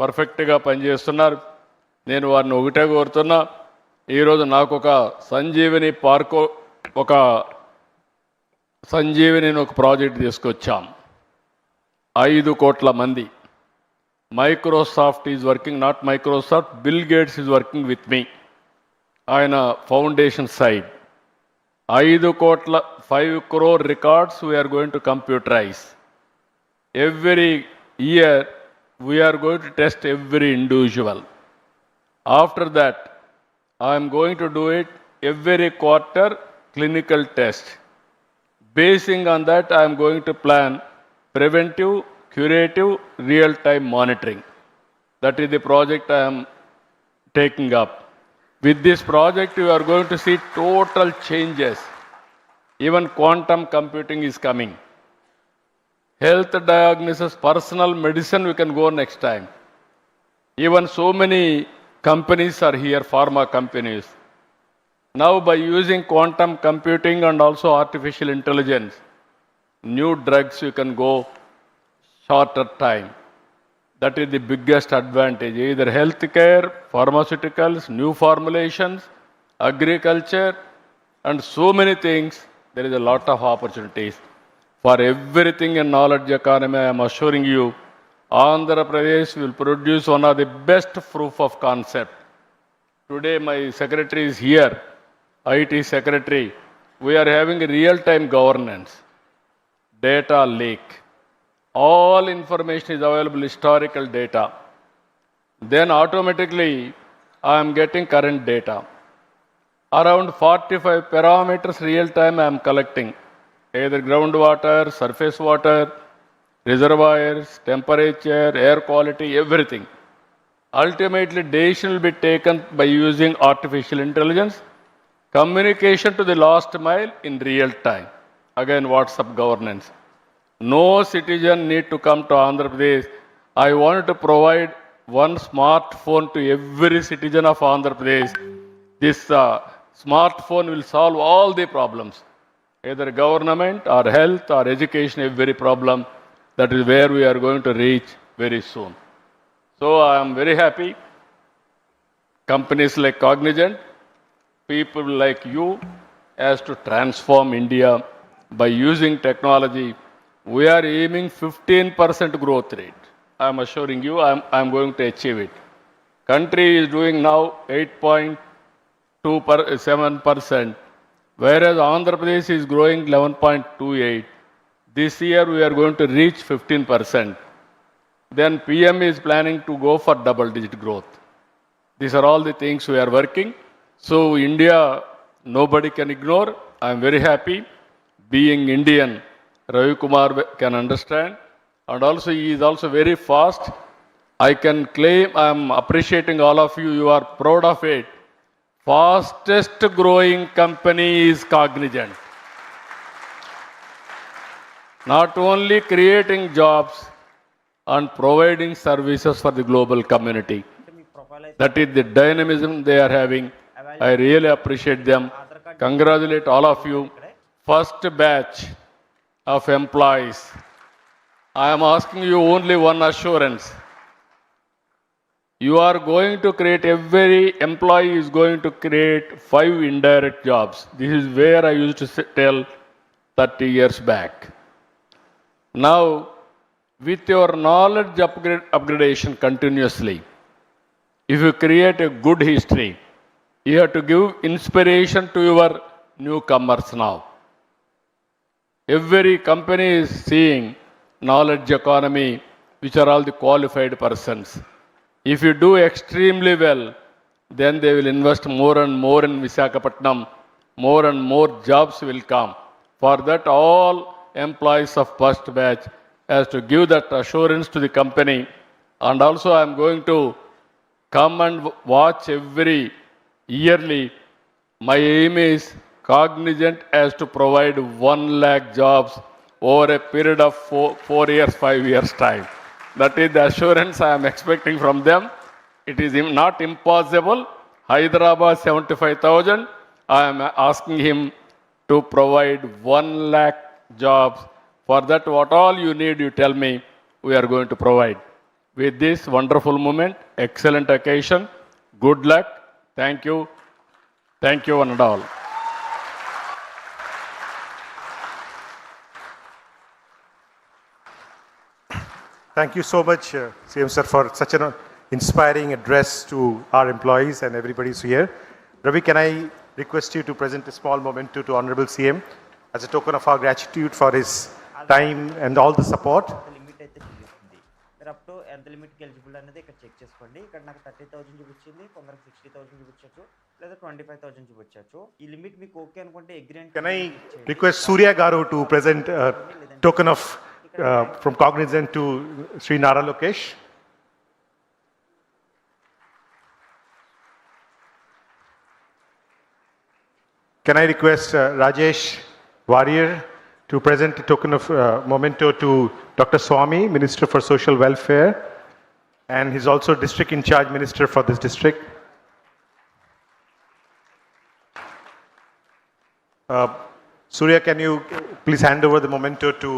పర్ఫెక్ట్గా పనిచేస్తున్నారు. నేను వారిని ఒకటే కోరుతున్నా, ఈరోజు నాకు ఒక సంజీవిని పార్కో ఒక ప్రాజెక్ట్ తీసుకొచ్చాం. 5 కోట్ల మంది. Microsoft is working, not Microsoft, Bill Gates is working with me. ఆయన foundation side 5 crore records we are going to computerize. Every year we are going to test every individual. After that, I am going to do it every quarter clinical test. Basing on that, I am going to plan preventive, curative, real-time monitoring. That is the project I am taking up. With this project, you are going to see total changes. Even quantum computing is coming. Health diagnosis, personal medicine, we can go next time. Even so many companies are here, pharma companies. Now by using quantum computing and also artificial intelligence, new drugs you can go shorter time. That is the biggest advantage. Either healthcare, pharmaceuticals, new formulations, agriculture, and so many things. There is a lot of opportunities. For everything in knowledge economy, I am assuring you, Andhra Pradesh will produce one of the best proof of concept. Today my secretary is here, IT secretary. We are having a real-time governance, data lake. All information is available, historical data. Then automatically I am getting current data. Around 45 parameters real time I am collecting. Either groundwater, surface water, reservoirs, temperature, air quality, everything. Ultimately decision will be taken by using artificial intelligence. Communication to the last mile in real time. Again, WhatsApp governance. No citizen need to come to Andhra Pradesh. I want to provide one smartphone to every citizen of Andhra Pradesh. This smartphone will solve all the problems, either government or health or education, every problem. That is where we are going to reach very soon. So I am very happy. Companies like Cognizant, people like you, has to transform India by using technology. We are aiming 15% growth rate. I'm assuring you, I'm going to achieve it. Country is doing now 8.7%, whereas Andhra Pradesh is growing 11.28. This year we are going to reach 15%. Then PM is planning to go for double-digit growth. These are all the things we are working. So India, nobody can ignore. I am very happy. Being Indian, Ravi Kumar can understand. And also he is also very fast. I can claim, I am appreciating all of you. You are proud of it. Fastest growing company is Cognizant. Not only creating jobs and providing services for the global community. That is the dynamism they are having. I really appreciate them. Congratulate all of you. First batch of employees. I am asking you only one assurance. You are going to create, every employee is going to create 5 indirect jobs. This is where I used to tell 30 years back. Now, with your knowledge upgradation continuously, if you create a good history, you have to give inspiration to your newcomers now. Every company is seeing knowledge economy, which are all the qualified persons. If you do extremely well, then they will invest more and more in Visakhapatnam. More and more jobs will come. For that, all employees of first batch has to give that assurance to the company. And also I am going to come and watch every yearly. My aim is Cognizant has to provide 1 lakh jobs over a period of 4 years, 5 years time. That is the assurance I am expecting from them. It is not impossible. Hyderabad 75,000. I am asking him to provide 1 lakh jobs. For that, what all you need, you tell me, we are going to provide. With this wonderful moment, excellent occasion, good luck. Thank you. Thank you one and all. Thank you so much, CM sir, for such an inspiring address to our employees and everybody who's here. Ravi, can I request you to present a small memento to Honorable CM as a token of our gratitude for his time and all the support? Limit అయితే చూపిస్తుంది మీరు up to ఎంత లిమిట్కి eligible అనేది ఇక్కడ check చేసుకోండి. ఇక్కడ నాకు 30,000 చూపించింది, కొందరికి 60,000 చూపించవచ్చు, లేదా 25,000 చూపించవచ్చు. ఈ లిమిట్ మీకు ఓకే అనుకుంటే agreement. Can I request Surya Garu to present a token of from Cognizant to Sri Nara Lokesh? Can I request Rajesh Warrior to present a token of memento to Dr. Swami, Minister for Social Welfare, and he's also District in Charge Minister for this district. Surya, can you please hand over the memento to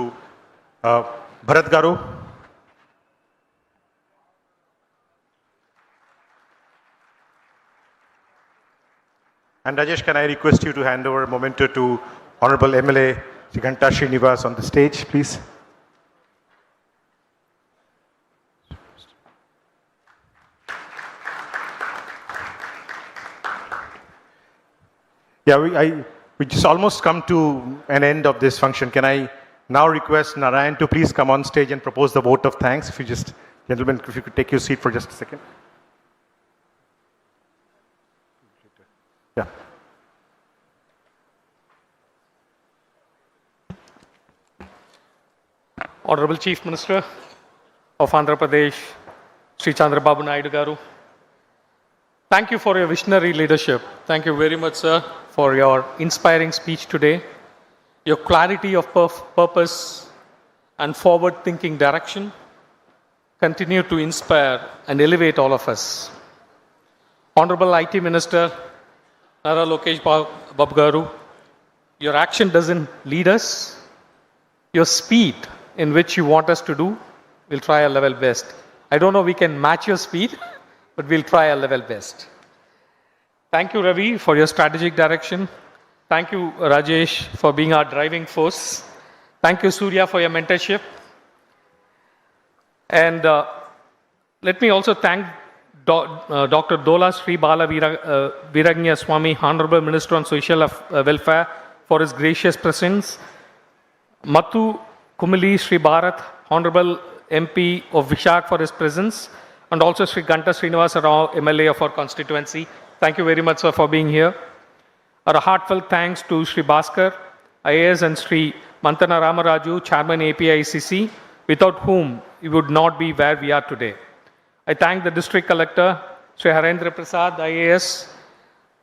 Bharat Garu? And Rajesh, can I request you to hand over a memento to Honorable MLA Ghanta Srinivas on the stage, please? Yeah, we just almost come to an end of this function. Can I now request Narayan to please come on stage and propose the vote of thanks? If you just, gentlemen, if you could take your seat for just a second. Yeah. Honorable Chief Minister of Andhra Pradesh, Sri Chandrababu Naidu Garu, thank you for your visionary leadership. Thank you very much, sir, for your inspiring speech today. Your clarity of purpose and forward-thinking direction continue to inspire and elevate all of us. Honorable IT Minister Nara Lokesh Babu Garu, your action doesn't lead us. Your speed in which you want us to do, we'll try our level best. I don't know we can match your speed, but we'll try our level best. Thank you, Ravi, for your strategic direction. Thank you, Rajesh, for being our driving force. Thank you, Surya, for your mentorship. And let me also thank Dr. Dola Sri Bala Viragnya Swami, Honorable Minister on Social Welfare, for his gracious presence. Mathu Kumali Sri Bharat, Honorable MP of Vishak, for his presence. And also Sri Ganta Srinivasa Rao, MLA of our constituency. Thank you very much, sir, for being here. Our heartfelt thanks to Sri Bhaskar, IAS, and Sri Mantana Ramaraju, Chairman APICC, without whom we would not be where we are today. I thank the District Collector, Sri Harendra Prasad, IAS,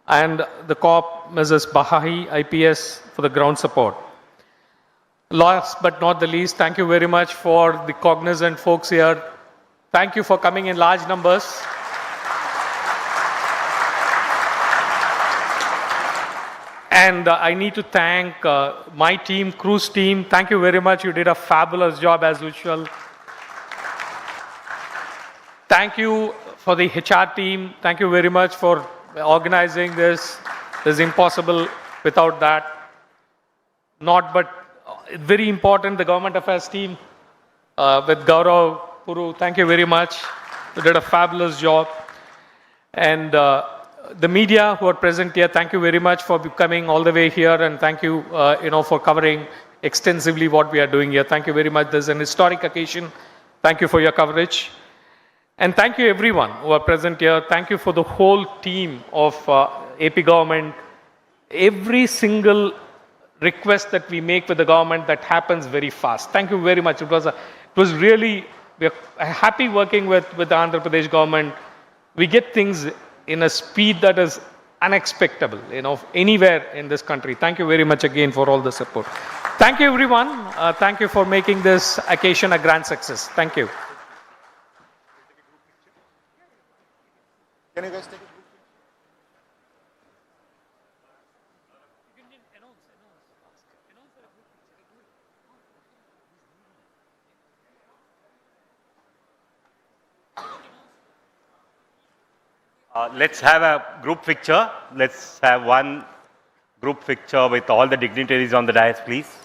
and the COP, Mrs. Bahahi, IPS, for the ground support. Last but not the least, thank you very much for the cognizant folks here. Thank you for coming in large numbers. And I need to thank my team, cruise team. Thank you very much. You did a fabulous job as usual. Thank you for the HR team. Thank you very much for organizing this. This is impossible without that. Not but very important, the government affairs team with Gaurav Puru. Thank you very much. You did a fabulous job. And the media who are present here, thank you very much for coming all the way here, and thank you, for covering extensively what we are doing here. Thank you very much. This is an historic occasion. Thank you for your coverage. And thank you everyone who are present here. Thank you for the whole team of AP government. Every single request that we make with the government, that happens very fast. Thank you very much. It was really, we're happy working with the Andhra Pradesh government. We get things in a speed that is unexpected, anywhere in this country. Thank you very much again for all the support. Thank you everyone. Thank you for making this occasion a grand success. Thank you. Can you guys take a Let's have a group picture. Let's have one group picture with all the dignitaries on the dais, please.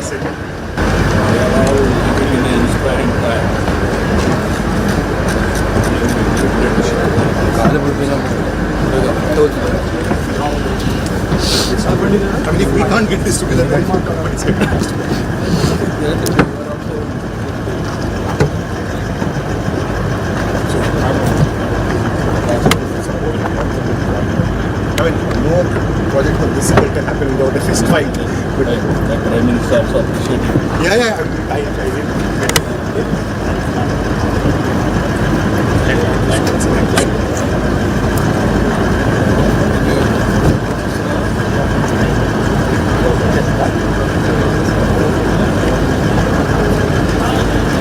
They are all living in an inspiring time. I mean, if we can't get this together, then nobody's getting this together. I mean, no project of this scale can happen without a fist fight. But Like Prime Minister also appreciating. yeah, I did.